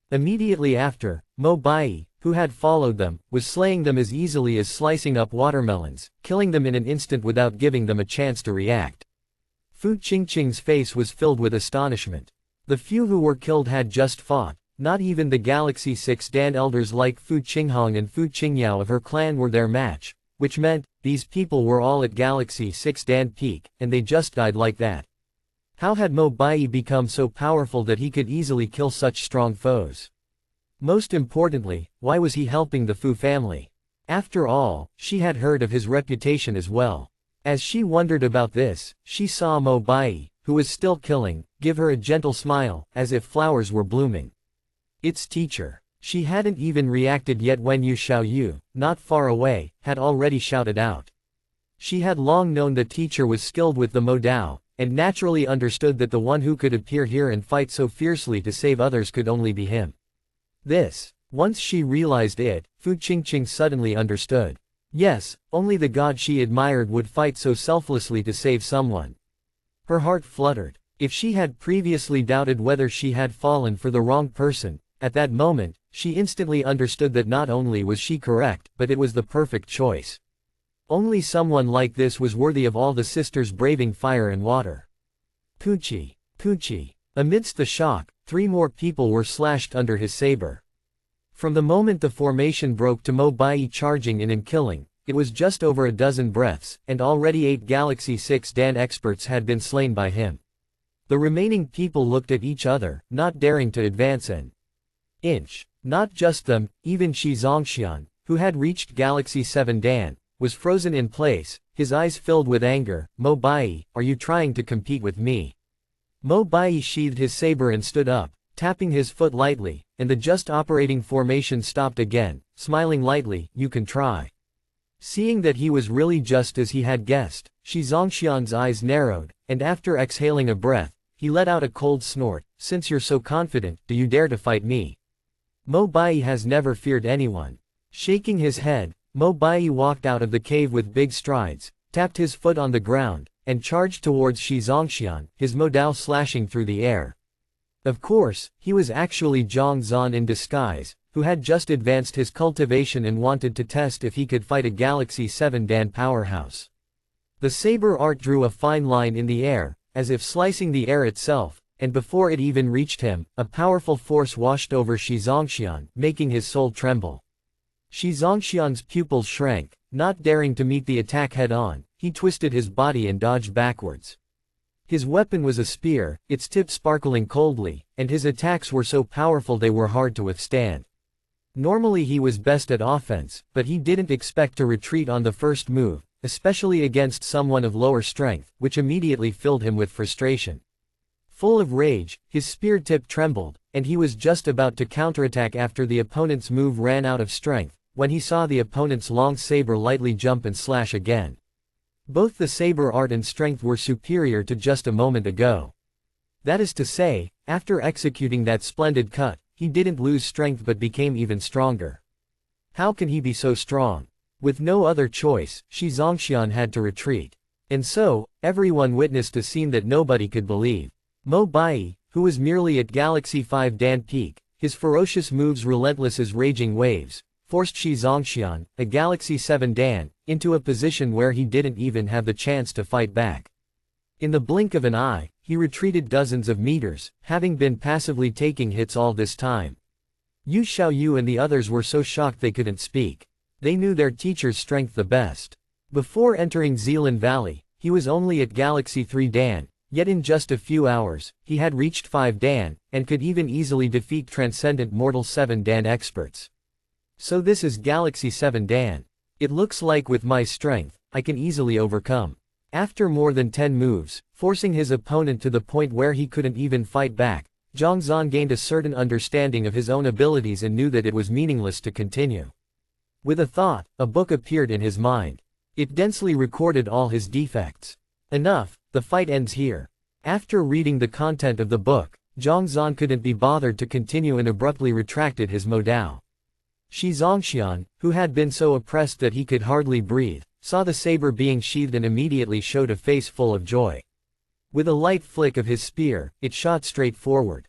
Immediately after, Mo Bai, who had followed them, was slaying them as easily as slicing up watermelons, killing them in an instant without giving them a chance to react. Fu Qingqing's face was filled with astonishment. The few who were killed had just fought. Not even the Galaxy 6 Dan elders like Fu Qinghong and Fu Qingyao of her clan were their match, which meant, these people were all at Galaxy 6 Dan peak, and they just died like that. How had Mo Bai become so powerful that he could easily kill such strong foes? Most importantly, why was he helping the Fu family? After all, she had heard of his reputation as well. As she wondered about this, she saw Mo Bai, who was still killing, give her a gentle smile, as if flowers were blooming. It's teacher. She hadn't even reacted yet when Yu Xiaoyu, not far away, had already shouted out. She had long known the teacher was skilled with the Mo Dao, and naturally understood that the one who could appear here and fight so fiercely to save others could only be him. Once she realized it, Fu Qingqing suddenly understood. Yes, only the god she admired would fight so selflessly to save someone. Her heart fluttered. If she had previously doubted whether she had fallen for the wrong person, at that moment, she instantly understood that not only was she correct, but it was the perfect choice. Only someone like this was worthy of all the sisters braving fire and water. Puchi. Amidst the shock, 3 more people were slashed under his saber. From the moment the formation broke to Mo Bai charging in and killing, it was just over a dozen breaths, and already 8 Galaxy 6 Dan experts had been slain by him. The remaining people looked at each other, not daring to advance an inch. Not just them, even Shi Zongxian, who had reached Galaxy 7 Dan, was frozen in place, his eyes filled with anger. Mo Bai, are you trying to compete with me? Mo Bai sheathed his saber and stood up, tapping his foot lightly, and the just operating formation stopped again, smiling lightly. You can try. Seeing that he was really just as he had guessed, Shi Zongxian's eyes narrowed, and after exhaling a breath, he let out a cold snort. Since you're so confident, do you dare to fight me? Mo Bai has never feared anyone. Shaking his head, Mo Bai walked out of the cave with big strides, tapped his foot on the ground, and charged towards Shi Zongxian, his Mo Dao slashing through the air. Of course, he was actually Zhang Zan in disguise, who had just advanced his cultivation and wanted to test if he could fight a Galaxy 7 Dan powerhouse. The saber art drew a fine line in the air, as if slicing the air itself, and before it even reached him, a powerful force washed over Shi Zongxian, making his soul tremble. Shi Zongxian's pupils shrank, not daring to meet the attack head-on. He twisted his body and dodged backwards. His weapon was a spear, its tip sparkling coldly, and his attacks were so powerful they were hard to withstand. Normally he was best at offense, but he didn't expect to retreat on the first move, especially against someone of lower strength, which immediately filled him with frustration. Full of rage, his spear tip trembled, and he was just about to counterattack after the opponent's move ran out of strength, when he saw the opponent's long saber lightly jump and slash again. Both the saber art and strength were superior to just a moment ago. That is to say, after executing that splendid cut, he didn't lose strength but became even stronger. How can he be so strong? With no other choice, Shi Zongxian had to retreat. And so, everyone witnessed a scene that nobody could believe. Mo Bai, who was merely at Galaxy 5 Dan peak, his ferocious moves relentless as raging waves, forced Shi Zongxian, a Galaxy 7 Dan, into a position where he didn't even have the chance to fight back. In the blink of an eye, he retreated dozens of meters, having been passively taking hits all this time. Yu Xiaoyu and the others were so shocked they couldn't speak. They knew their teacher's strength the best. Before entering Zealand Valley, he was only at Galaxy 3 Dan, yet in just a few hours, he had reached 5 Dan, and could even easily defeat Transcendent Mortal 7 Dan experts. So this is Galaxy 7 Dan. It looks like with my strength, I can easily overcome. After more than 10 moves, forcing his opponent to the point where he couldn't even fight back, Zhang Zan gained a certain understanding of his own abilities and knew that it was meaningless to continue. With a thought, a book appeared in his mind. It densely recorded all his defects. Enough, the fight ends here. After reading the content of the book, Zhang Zan couldn't be bothered to continue and abruptly retracted his modao. Shi Zongxian, who had been so oppressed that he could hardly breathe, saw the saber being sheathed and immediately showed a face full of joy. With a light flick of his spear, it shot straight forward.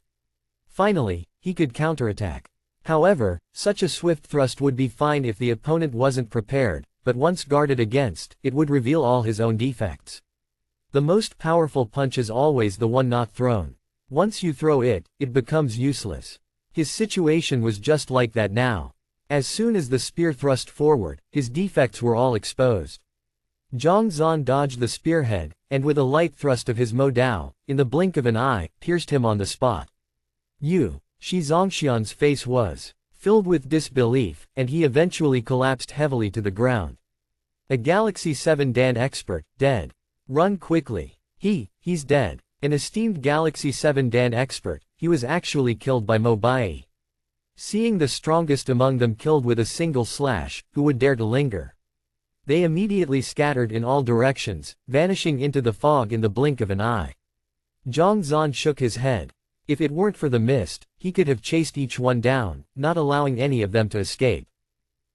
Finally, he could counterattack. However, such a swift thrust would be fine if the opponent wasn't prepared, but once guarded against, it would reveal all his own defects. The most powerful punch is always the one not thrown. Once you throw it, it becomes useless. His situation was just like that now. As soon as the spear thrust forward, his defects were all exposed. Zhang Zan dodged the spearhead, and with a light thrust of his modao, in the blink of an eye, pierced him on the spot. Shi Zongxian's face was filled with disbelief, and he eventually collapsed heavily to the ground. A Galaxy 7 Dan expert, dead. Run quickly. He's dead. An esteemed Galaxy 7 Dan expert, he was actually killed by Mo Bai. Seeing the strongest among them killed with a single slash, who would dare to linger? They immediately scattered in all directions, vanishing into the fog in the blink of an eye. Zhang Zan shook his head. If it weren't for the mist, he could have chased each one down, not allowing any of them to escape.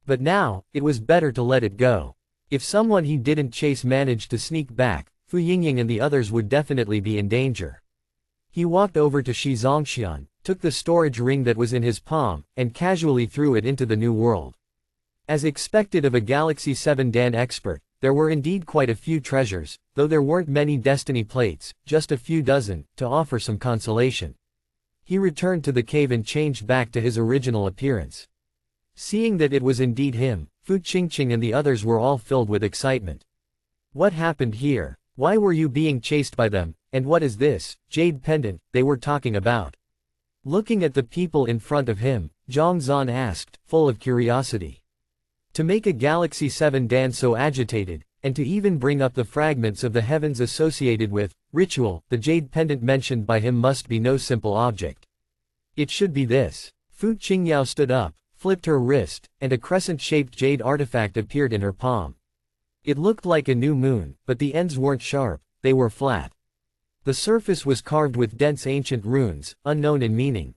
But now, it was better to let it go. If someone he didn't chase managed to sneak back, Fu Yingying and the others would definitely be in danger. He walked over to Shi Zongxian, took the storage ring that was in his palm, and casually threw it into the new world. As expected of a Galaxy 7 Dan expert, there were indeed quite a few treasures, though there weren't many destiny plates, just a few dozen, to offer some consolation. He returned to the cave and changed back to his original appearance. Seeing that it was indeed him, Fu Qingqing and the others were all filled with excitement. What happened here? Why were you being chased by them, and what is this jade pendant they were talking about? Looking at the people in front of him, Zhang Zan asked, full of curiosity. To make a Galaxy 7 Dan so agitated, and to even bring up the fragments of the heavens associated with ritual, the jade pendant mentioned by him must be no simple object. It should be this. Fu Qingyao stood up, flipped her wrist, and a crescent-shaped jade artifact appeared in her palm. It looked like a new moon, but the ends weren't sharp, they were flat. The surface was carved with dense ancient runes, unknown in meaning.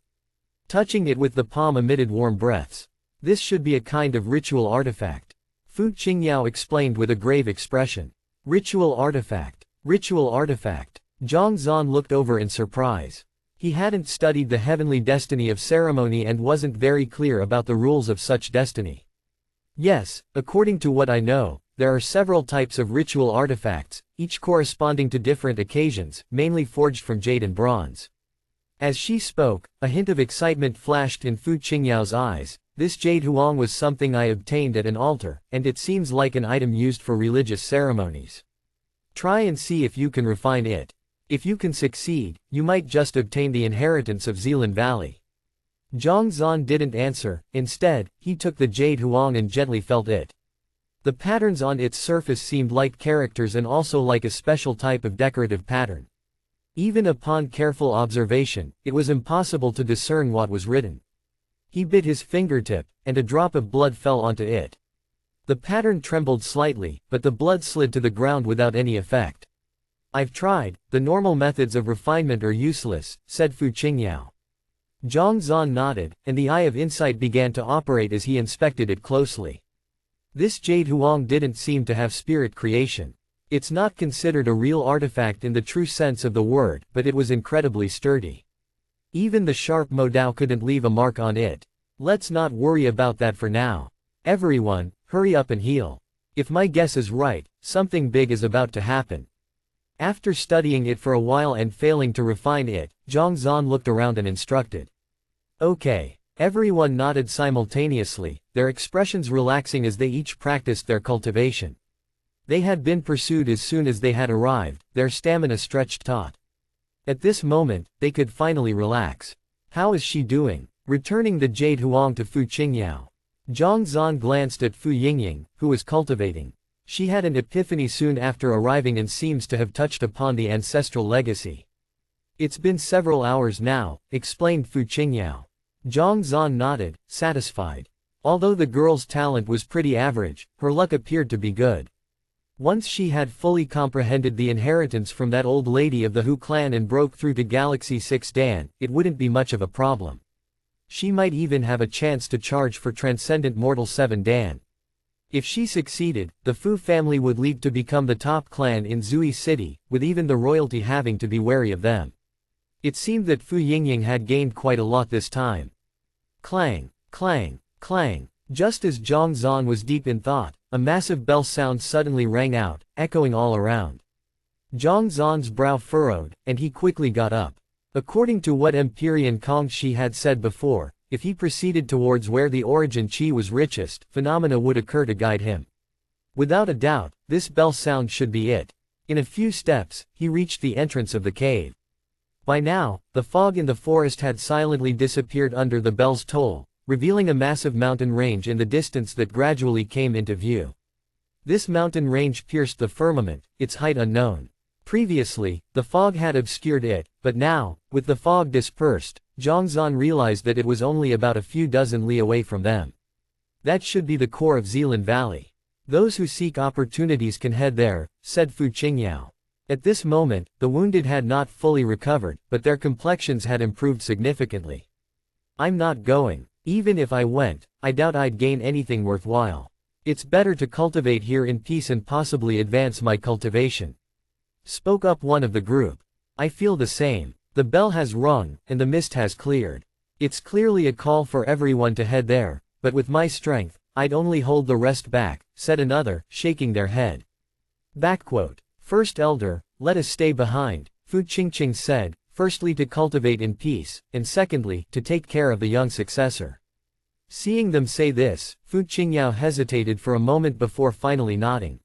Touching it with the palm emitted warm breaths. This should be a kind of ritual artifact. Fu Qingyao explained with a grave expression. Ritual artifact. Ritual artifact. Zhang Zan looked over in surprise. He hadn't studied the heavenly destiny of ceremony and wasn't very clear about the rules of such destiny. Yes, according to what I know, there are several types of ritual artifacts, each corresponding to different occasions, mainly forged from jade and bronze. As she spoke, a hint of excitement flashed in Fu Qingyao's eyes. This jade huang was something I obtained at an altar, and it seems like an item used for religious ceremonies. Try and see if you can refine it. If you can succeed, you might just obtain the inheritance of Zealand Valley. Zhang Zan didn't answer, instead, he took the jade huang and gently felt it. The patterns on its surface seemed like characters and also like a special type of decorative pattern. Even upon careful observation, it was impossible to discern what was written. He bit his fingertip, and a drop of blood fell onto it. The pattern trembled slightly, but the blood slid to the ground without any effect. "I've tried, the normal methods of refinement are useless," said Fu Qingyao. Zhang Zan nodded, and the eye of insight began to operate as he inspected it closely. This jade huang didn't seem to have spirit creation. It's not considered a real artifact in the true sense of the word, but it was incredibly sturdy. Even the sharp Mo Dao couldn't leave a mark on it. Let's not worry about that for now. Everyone, hurry up and heal. If my guess is right, something big is about to happen. After studying it for a while and failing to refine it, Zhang Zan looked around and instructed. Okay. Everyone nodded simultaneously, their expressions relaxing as they each practiced their cultivation. They had been pursued as soon as they had arrived, their stamina stretched taut. At this moment, they could finally relax. How is she doing? Returning the jade huang to Fu Qingyao. Zhang Zan glanced at Fu Yingying, who was cultivating. She had an epiphany soon after arriving and seems to have touched upon the ancestral legacy. It's been several hours now, explained Fu Qingyao. Zhang Zan nodded, satisfied. Although the girl's talent was pretty average, her luck appeared to be good. Once she had fully comprehended the inheritance from that old lady of the Hu clan and broke through to Galaxy 6 Dan, it wouldn't be much of a problem. She might even have a chance to charge for Transcendent Mortal 7 Dan. If she succeeded, the Fu family would lead to become the top clan in Zui City, with even the royalty having to be wary of them. It seemed that Fu Yingying had gained quite a lot this time. Clang, clang, clang. Just as Zhang Zan was deep in thought, a massive bell sound suddenly rang out, echoing all around. Zhang Zan's brow furrowed, and he quickly got up. According to what Empyrean Kongshi had said before, if he proceeded towards where the origin qi was richest, phenomena would occur to guide him. Without a doubt, this bell sound should be it. In a few steps, he reached the entrance of the cave. By now, the fog in the forest had silently disappeared under the bell's toll, revealing a massive mountain range in the distance that gradually came into view. This mountain range pierced the firmament, its height unknown. Previously, the fog had obscured it, but now, with the fog dispersed, Zhang Zan realized that it was only about a few dozen li away from them. That should be the core of Zealand Valley. Those who seek opportunities can head there, said Fu Qingyao. At this moment, the wounded had not fully recovered, but their complexions had improved significantly. I'm not going. Even if I went, I doubt I'd gain anything worthwhile. It's better to cultivate here in peace and possibly advance my cultivation. Spoke up one of the group. I feel the same. The bell has rung, and the mist has cleared. It's clearly a call for everyone to head there, but with my strength, I'd only hold the rest back, said another, shaking their head. Backquote. First Elder, let us stay behind, Fu Qingqing said, firstly to cultivate in peace, and secondly, to take care of the young successor. Seeing them say this, Fu Qingyao hesitated for a moment before finally nodding.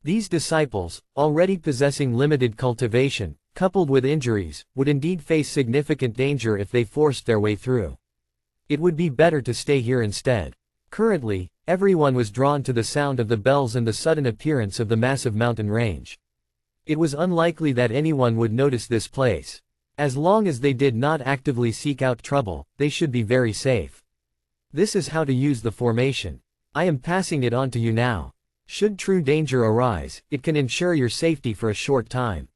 These disciples, already possessing limited cultivation, coupled with injuries, would indeed face significant danger if they forced their way through. It would be better to stay here instead. Currently, everyone was drawn to the sound of the bells and the sudden appearance of the massive mountain range. It was unlikely that anyone would notice this place. As long as they did not actively seek out trouble, they should be very safe. This is how to use the formation. I am passing it on to you now. Should true danger arise, it can ensure your safety for a short time.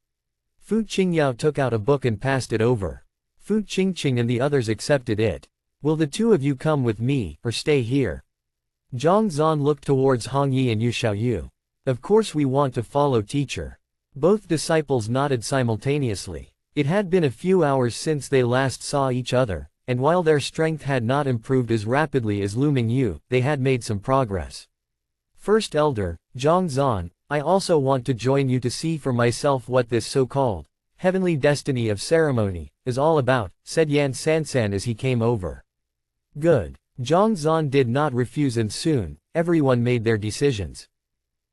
Fu Qingyao took out a book and passed it over. Fu Qingqing and the others accepted it. Will the two of you come with me, or stay here? Zhang Zan looked towards Hong Yi and Yu Xiaoyu. Of course we want to follow teacher. Both disciples nodded simultaneously. It had been a few hours since they last saw each other, and while their strength had not improved as rapidly as Lu Mingyu, they had made some progress. First Elder, Zhang Zan, I also want to join you to see for myself what this so-called heavenly destiny of ceremony is all about, said Yan Sansan as he came over. Good. Zhang Zan did not refuse and soon, everyone made their decisions.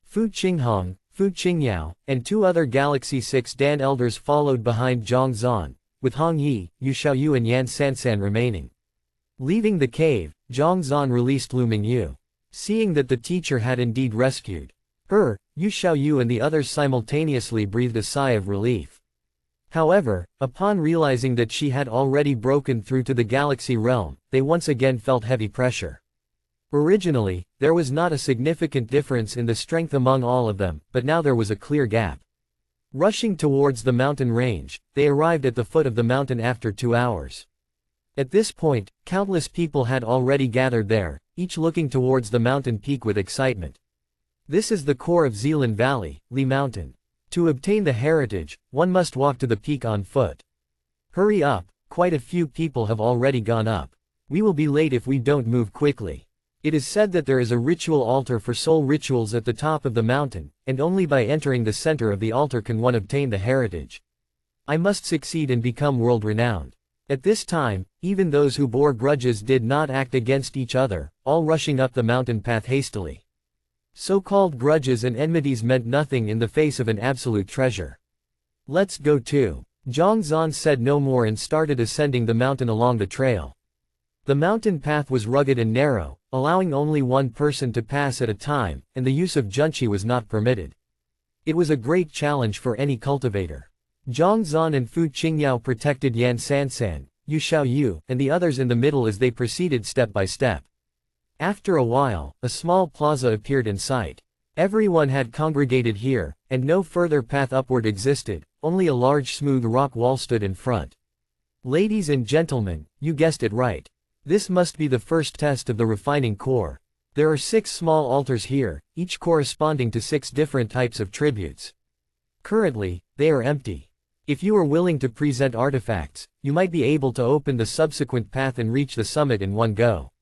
Fu Qinghong, Fu Qingyao, and two other Galaxy 6 Dan elders followed behind Zhang Zan, with Hong Yi, Yu Xiaoyu and Yan Sansan remaining. Leaving the cave, Zhang Zan released Lu Mingyu. Seeing that the teacher had indeed rescued her, Yu Xiaoyu and the others simultaneously breathed a sigh of relief. However, upon realizing that she had already broken through to the galaxy realm, they once again felt heavy pressure. Originally, there was not a significant difference in the strength among all of them, but now there was a clear gap. Rushing towards the mountain range, they arrived at the foot of the mountain after 2 hours. At this point, countless people had already gathered there, each looking towards the mountain peak with excitement. This is the core of Zealand Valley, Li Mountain. To obtain the heritage, one must walk to the peak on foot. Hurry up, quite a few people have already gone up. We will be late if we don't move quickly. It is said that there is a ritual altar for soul rituals at the top of the mountain, and only by entering the center of the altar can one obtain the heritage. I must succeed and become world-renowned. At this time, even those who bore grudges did not act against each other, all rushing up the mountain path hastily. So-called grudges and enmities meant nothing in the face of an absolute treasure. Let's go too. Zhang Zan said no more and started ascending the mountain along the trail. The mountain path was rugged and narrow, allowing only one person to pass at a time, and the use of junchi was not permitted. It was a great challenge for any cultivator. Zhang Zan and Fu Qingyao protected Yan Sansan, Yu Xiaoyu, and the others in the middle as they proceeded step by step. After a while, a small plaza appeared in sight. Everyone had congregated here, and no further path upward existed, only a large smooth rock wall stood in front. Ladies and gentlemen, you guessed it right. This must be the first test of the refining core. There are 6 small altars here, each corresponding to 6 different types of tributes. Currently, they are empty. If you are willing to present artifacts, you might be able to open the subsequent path and reach the summit in one go.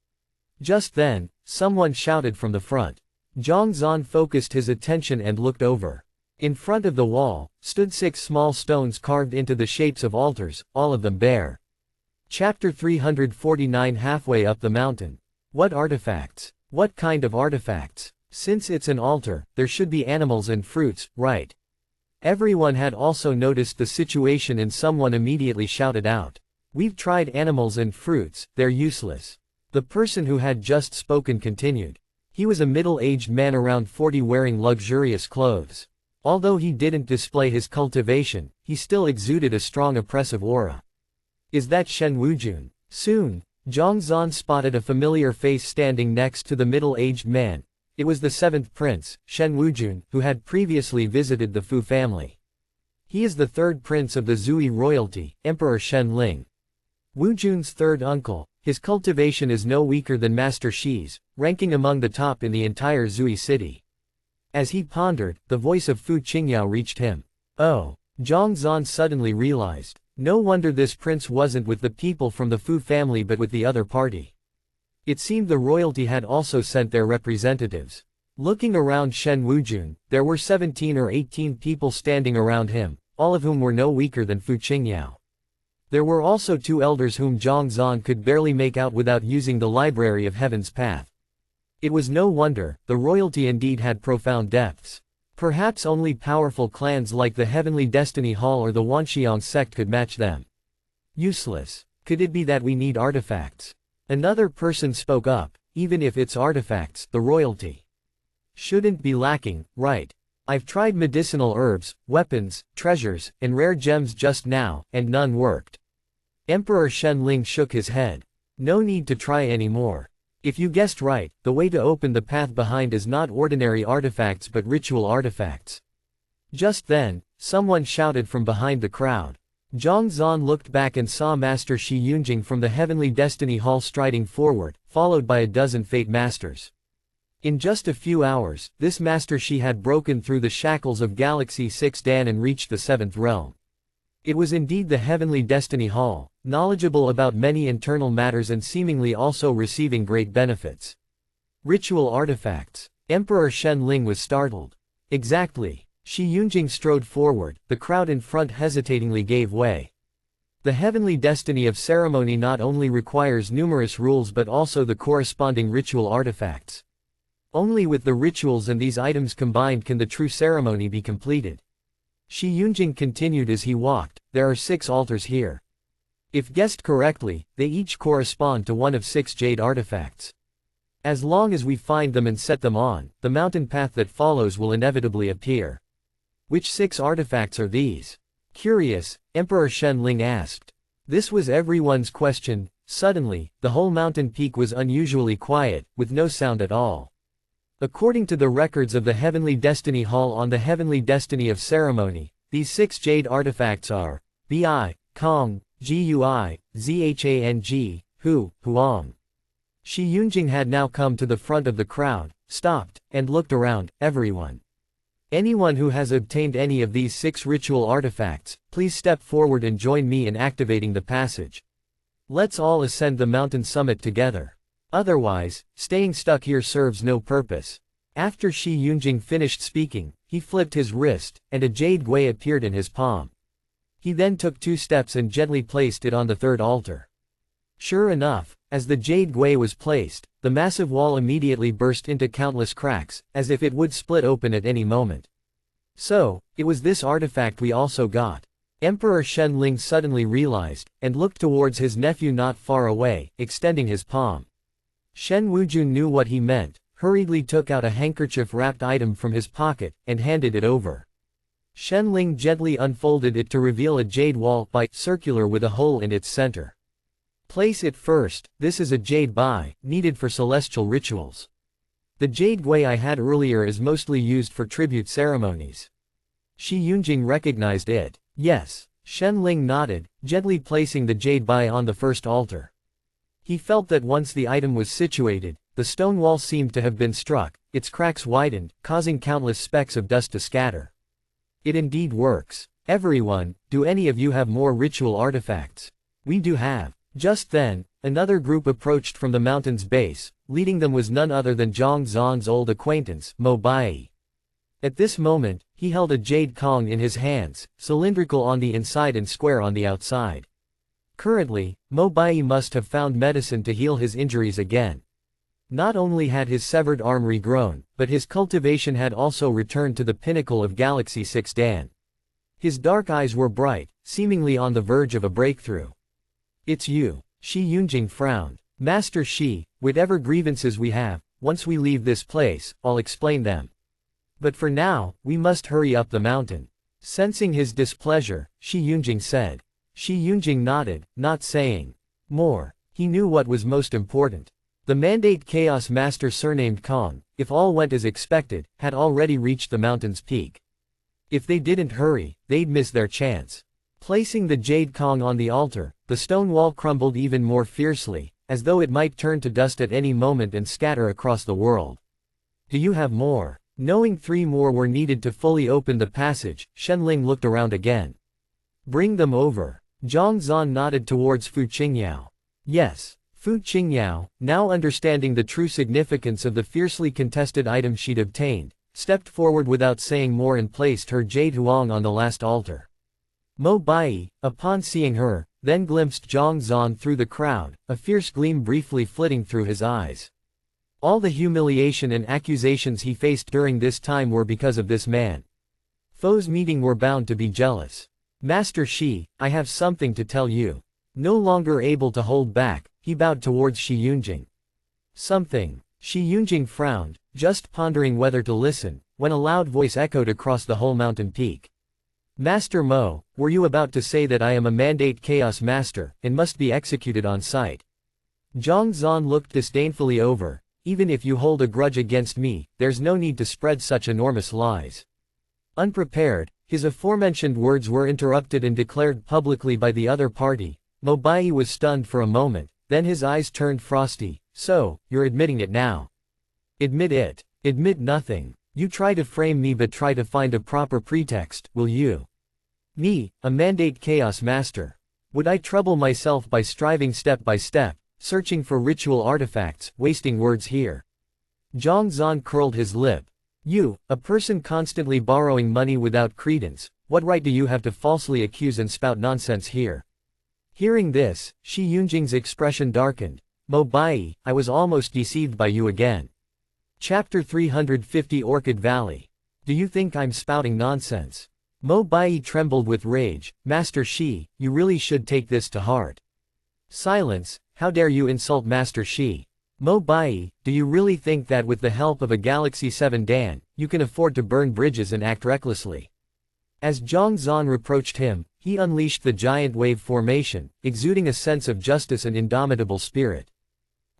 Just then, someone shouted from the front. Zhang Zan focused his attention and looked over. In front of the wall, stood 6 small stones carved into the shapes of altars, all of them bare. Chapter 349. Halfway up the mountain. What artifacts? What kind of artifacts? Since it's an altar, there should be animals and fruits, right? Everyone had also noticed the situation and someone immediately shouted out. We've tried animals and fruits, they're useless. The person who had just spoken continued. He was a middle-aged man around 40 wearing luxurious clothes. Although he didn't display his cultivation, he still exuded a strong oppressive aura. Is that Shen Wujun? Soon, Zhang Zan spotted a familiar face standing next to the middle-aged man. It was the 7th prince, Shen Wujun, who had previously visited the Fu family. He is the 3rd prince of the Zui royalty, Emperor Shen Ling. Wujun's 3rd uncle. His cultivation is no weaker than Master Shi's, ranking among the top in the entire Zui city. As he pondered, the voice of Fu Qingyao reached him. Oh, Zhang Zan suddenly realized. No wonder this prince wasn't with the people from the Fu family but with the other party. It seemed the royalty had also sent their representatives. Looking around Shen Wujun, there were 17 or 18 people standing around him, all of whom were no weaker than Fu Qingyao. There were also 2 elders whom Zhang Zan could barely make out without using the Library of Heaven's Path. It was no wonder, the royalty indeed had profound depths. Perhaps only powerful clans like the Heavenly Destiny Hall or the Wanxiang sect could match them. Useless. Could it be that we need artifacts? Another person spoke up. Even if it's artifacts, the royalty shouldn't be lacking, right? I've tried medicinal herbs, weapons, treasures, and rare gems just now, and none worked. Emperor Shen Ling shook his head. No need to try anymore. If you guessed right, the way to open the path behind is not ordinary artifacts but ritual artifacts. Just then, someone shouted from behind the crowd. Zhang Zan looked back and saw Master Shi Yunjing from the Heavenly Destiny Hall striding forward, followed by a dozen Fate Masters. In just a few hours, this Master Shi had broken through the shackles of Galaxy 6 Dan and reached the 7th realm. It was indeed the Heavenly Destiny Hall, knowledgeable about many internal matters and seemingly also receiving great benefits. Ritual artifacts. Emperor Shen Ling was startled. Exactly. Shi Yunjing strode forward, the crowd in front hesitatingly gave way. The heavenly destiny of ceremony not only requires numerous rules but also the corresponding ritual artifacts. Only with the rituals and these items combined can the true ceremony be completed. Shi Yunjing continued as he walked. There are 6 altars here. If guessed correctly, they each correspond to one of 6 jade artifacts. As long as we find them and set them on, the mountain path that follows will inevitably appear. Which 6 artifacts are these? Curious, Emperor Shen Ling asked. This was everyone's question. Suddenly, the whole mountain peak was unusually quiet, with no sound at all. According to the records of the Heavenly Destiny Hall on the Heavenly Destiny of Ceremony, these 6 jade artifacts are Bi, Kong, Gui, Zhang, Hu, Huang. Shi Yunjing had now come to the front of the crowd, stopped, and looked around. Everyone. Anyone who has obtained any of these 6 ritual artifacts, please step forward and join me in activating the passage. Let's all ascend the mountain summit together. Otherwise, staying stuck here serves no purpose. After Shi Yunjing finished speaking, he flipped his wrist, and a jade gui appeared in his palm. He then took 2 steps and gently placed it on the 3rd altar. Sure enough, as the jade gui was placed, the massive wall immediately burst into countless cracks, as if it would split open at any moment. So, it was this artifact we also got. Emperor Shen Ling suddenly realized, and looked towards his nephew not far away, extending his palm. Shen Wujun knew what he meant, hurriedly took out a handkerchief-wrapped item from his pocket, and handed it over. Shen Ling gently unfolded it to reveal a jade wall circular with a hole in its center. Place it first. This is a jade bai, needed for celestial rituals. The jade gui I had earlier is mostly used for tribute ceremonies. Shi Yunjing recognized it. Yes. Shen Ling nodded, gently placing the jade bai on the 1st altar. He felt that once the item was situated, the stone wall seemed to have been struck, its cracks widened, causing countless specks of dust to scatter. It indeed works. Everyone, do any of you have more ritual artifacts? We do have. Just then, another group approached from the mountain's base. Leading them was none other than Zhang Zan's old acquaintance, Mo Bai. At this moment, he held a jade Kong in his hands, cylindrical on the inside and square on the outside. Currently, Mo Bai must have found medicine to heal his injuries again. Not only had his severed arm regrown, but his cultivation had also returned to the pinnacle of Galaxy 6 Dan. His dark eyes were bright, seemingly on the verge of a breakthrough. It's you. Shi Yunjing frowned. Master Shi, whatever grievances we have, once we leave this place, I'll explain them. But for now, we must hurry up the mountain. Sensing his displeasure, Shi Yunjing said. Shi Yunjing nodded, not saying more. He knew what was most important. The Mandate Chaos Master surnamed Kong, if all went as expected, had already reached the mountain's peak. If they didn't hurry, they'd miss their chance. Placing the Jade Kong on the altar, the stone wall crumbled even more fiercely, as though it might turn to dust at any moment and scatter across the world. Do you have more? Knowing 3 more were needed to fully open the passage, Shen Ling looked around again. Bring them over. Zhang Zan nodded towards Fu Qingyao. Yes. Fu Qingyao, now understanding the true significance of the fiercely contested item she'd obtained, stepped forward without saying more and placed her Jade Huang on the last altar. Mo Bai, upon seeing her, then glimpsed Zhang Zan through the crowd, a fierce gleam briefly flitting through his eyes. All the humiliation and accusations he faced during this time were because of this man. Foes meeting were bound to be jealous. Master Shi, I have something to tell you. No longer able to hold back, he bowed towards Shi Yunjing. Something. Shi Yunjing frowned, just pondering whether to listen, when a loud voice echoed across the whole mountain peak. Master Mo, were you about to say that I am a Mandate Chaos Master, and must be executed on sight? Zhang Zan looked disdainfully over. Even if you hold a grudge against me, there's no need to spread such enormous lies. Unprepared, his aforementioned words were interrupted and declared publicly by the other party. Mo Bai was stunned for a moment, then his eyes turned frosty. So, you're admitting it now. Admit it. Admit nothing. You try to frame me but try to find a proper pretext, will you? Me, a Mandate Chaos Master. Would I trouble myself by striving step by step, searching for ritual artifacts, wasting words here? Zhang Zan curled his lip. You, a person constantly borrowing money without credence, what right do you have to falsely accuse and spout nonsense here? Hearing this, Shi Yunjing's expression darkened. Mo Bai, I was almost deceived by you again. Chapter 350 Orchid Valley. Do you think I'm spouting nonsense? Mo Bai trembled with rage. Master Shi, you really should take this to heart. Silence, how dare you insult Master Shi? Mo Bai, do you really think that with the help of a Galaxy 7 Dan, you can afford to burn bridges and act recklessly? As Zhang Zan reproached him, he unleashed the giant wave formation, exuding a sense of justice and indomitable spirit.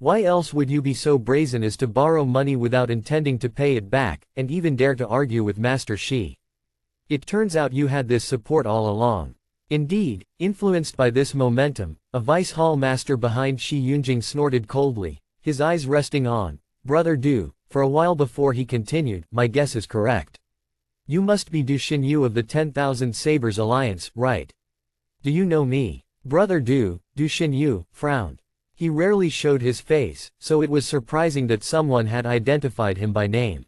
Why else would you be so brazen as to borrow money without intending to pay it back, and even dare to argue with Master Shi? It turns out you had this support all along. Indeed, influenced by this momentum, a vice hall master behind Shi Yunjing snorted coldly, his eyes resting on Brother Du, for a while before he continued, my guess is correct. You must be Du Xinyu of the 10,000 Sabers Alliance, right? Do you know me? Brother Du Xinyu, frowned. He rarely showed his face, so it was surprising that someone had identified him by name.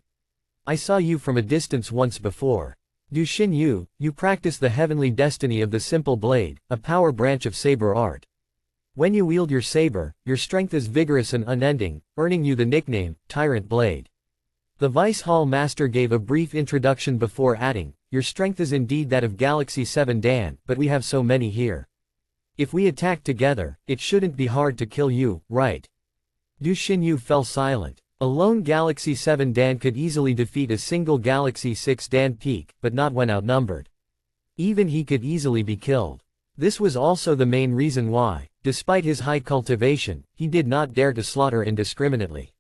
I saw you from a distance once before. Du Xinyu, you practice the heavenly destiny of the simple blade, a power branch of saber art. When you wield your saber, your strength is vigorous and unending, earning you the nickname, Tyrant Blade. The Vice Hall Master gave a brief introduction before adding, your strength is indeed that of Galaxy 7 Dan, but we have so many here. If we attack together, it shouldn't be hard to kill you, right? Du Xinyu fell silent. A lone Galaxy 7 Dan could easily defeat a single Galaxy 6 Dan peak, but not when outnumbered. Even he could easily be killed. This was also the main reason why, despite his high cultivation, he did not dare to slaughter indiscriminately.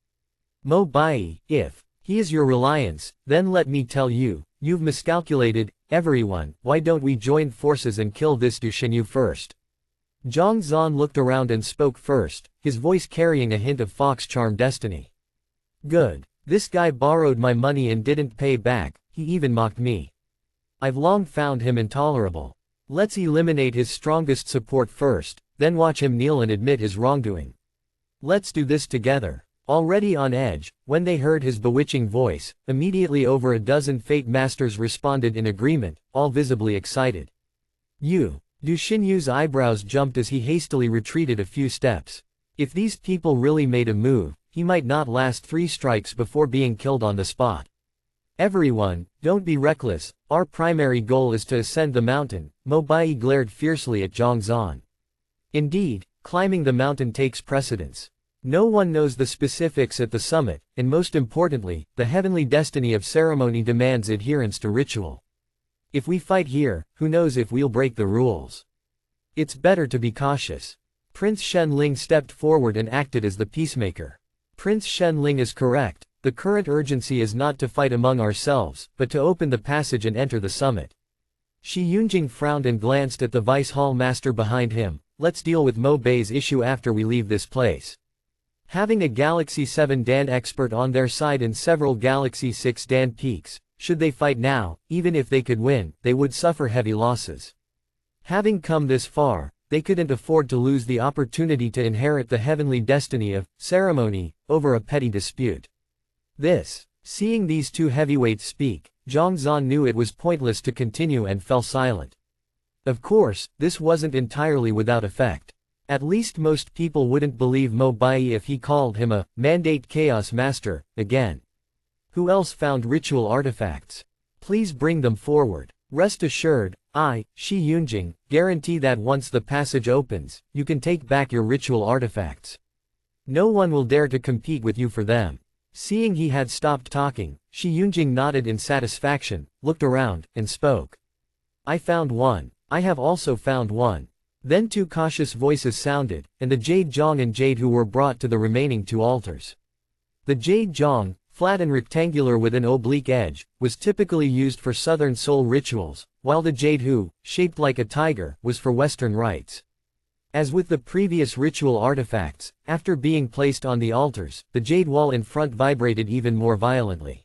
Mo Bai, if he is your reliance, then let me tell you, you've miscalculated, everyone. Why don't we join forces and kill this Du Xinyu first? Zhang Zan looked around and spoke first, his voice carrying a hint of fox charm destiny. Good. This guy borrowed my money and didn't pay back, he even mocked me. I've long found him intolerable. Let's eliminate his strongest support first, then watch him kneel and admit his wrongdoing. Let's do this together. Already on edge, when they heard his bewitching voice, immediately over a dozen Fate Masters responded in agreement, all visibly excited. Du Xinyu's eyebrows jumped as he hastily retreated a few steps. If these people really made a move, he might not last 3 strikes before being killed on the spot. Everyone, don't be reckless, our primary goal is to ascend the mountain. Mo Bai glared fiercely at Zhang Zan. Indeed, climbing the mountain takes precedence. No one knows the specifics at the summit, and most importantly, the heavenly destiny of ceremony demands adherence to ritual. If we fight here, who knows if we'll break the rules. It's better to be cautious. Prince Shenling stepped forward and acted as the peacemaker. Prince Shenling is correct. The current urgency is not to fight among ourselves, but to open the passage and enter the summit. Shi Yunjing frowned and glanced at the Vice Hall Master behind him. Let's deal with Mo Bai's issue after we leave this place. Having a Galaxy 7 Dan expert on their side and several Galaxy 6 Dan peaks, should they fight now, even if they could win, they would suffer heavy losses. Having come this far, they couldn't afford to lose the opportunity to inherit the heavenly destiny of ceremony over a petty dispute. Seeing these two heavyweights speak, Zhang Zan knew it was pointless to continue and fell silent. Of course, this wasn't entirely without effect. At least most people wouldn't believe Mo Bai if he called him a Mandate Chaos Master again. Who else found ritual artifacts? Please bring them forward. Rest assured, I, Shi Yunjing, guarantee that once the passage opens, you can take back your ritual artifacts. No one will dare to compete with you for them. Seeing he had stopped talking, Shi Yunjing nodded in satisfaction, looked around, and spoke. I found one. I have also found one. Then 2 cautious voices sounded, and the Jade Zhong and Jade Hu were brought to the remaining 2 altars. The Jade Zhong, flat and rectangular with an oblique edge, was typically used for Southern Soul rituals, while the Jade Hu, shaped like a tiger, was for Western rites. As with the previous ritual artifacts, after being placed on the altars, the jade wall in front vibrated even more violently.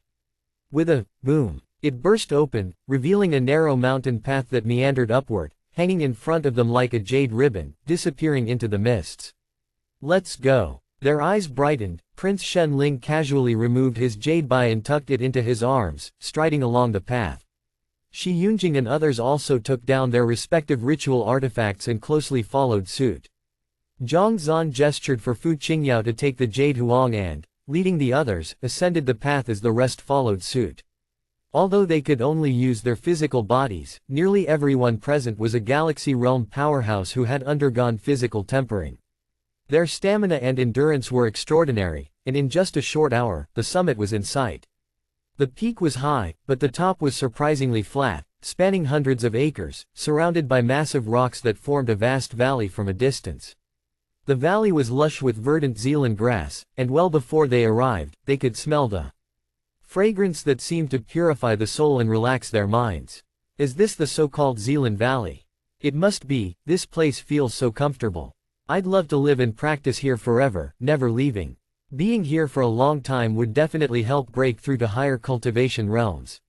With a boom, it burst open, revealing a narrow mountain path that meandered upward, hanging in front of them like a jade ribbon, disappearing into the mists. Let's go. Their eyes brightened. Prince Shenling casually removed his jade bai and tucked it into his arms, striding along the path. Shi Yunjing and others also took down their respective ritual artifacts and closely followed suit. Zhang Zan gestured for Fu Qingyao to take the Jade Huang and, leading the others, ascended the path as the rest followed suit. Although they could only use their physical bodies, nearly everyone present was a Galaxy Realm powerhouse who had undergone physical tempering. Their stamina and endurance were extraordinary, and in just a short hour, the summit was in sight. The peak was high, but the top was surprisingly flat, spanning hundreds of acres, surrounded by massive rocks that formed a vast valley from a distance. The valley was lush with verdant Zealand grass, and well before they arrived, they could smell the fragrance that seemed to purify the soul and relax their minds. Is this the so-called Zealand Valley? It must be, this place feels so comfortable. I'd love to live and practice here forever, never leaving. Being here for a long time would definitely help break through to higher cultivation realms.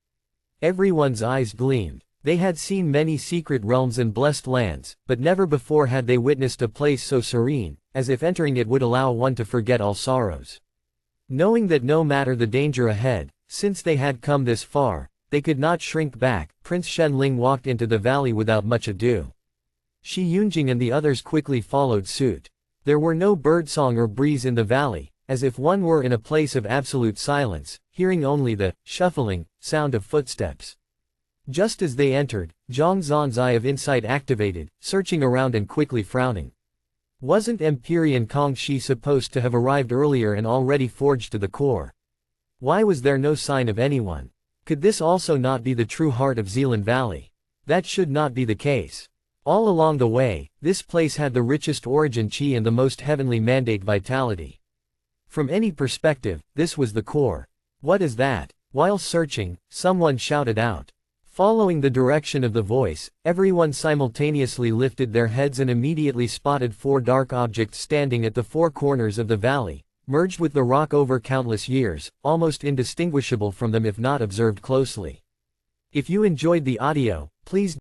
Everyone's eyes gleamed. They had seen many secret realms and blessed lands, but never before had they witnessed a place so serene, as if entering it would allow one to forget all sorrows. Knowing that no matter the danger ahead, since they had come this far, they could not shrink back, Prince Shenling walked into the valley without much ado. Shi Yunjing and the others quickly followed suit. There were no birdsong or breeze in the valley, as if one were in a place of absolute silence, hearing only the shuffling sound of footsteps. Just as they entered, Zhang Zan's eye of insight activated, searching around and quickly frowning. Wasn't Empyrean Kong Shi supposed to have arrived earlier and already forged to the core? Why was there no sign of anyone? Could this also not be the true heart of Zealand Valley? That should not be the case. All along the way, this place had the richest origin qi and the most heavenly mandate vitality. From any perspective, this was the core. What is that? While searching, someone shouted out. Following the direction of the voice, everyone simultaneously lifted their heads and immediately spotted 4 dark objects standing at the 4 corners of the valley, merged with the rock over countless years, almost indistinguishable from them if not observed closely. If you enjoyed the audio, please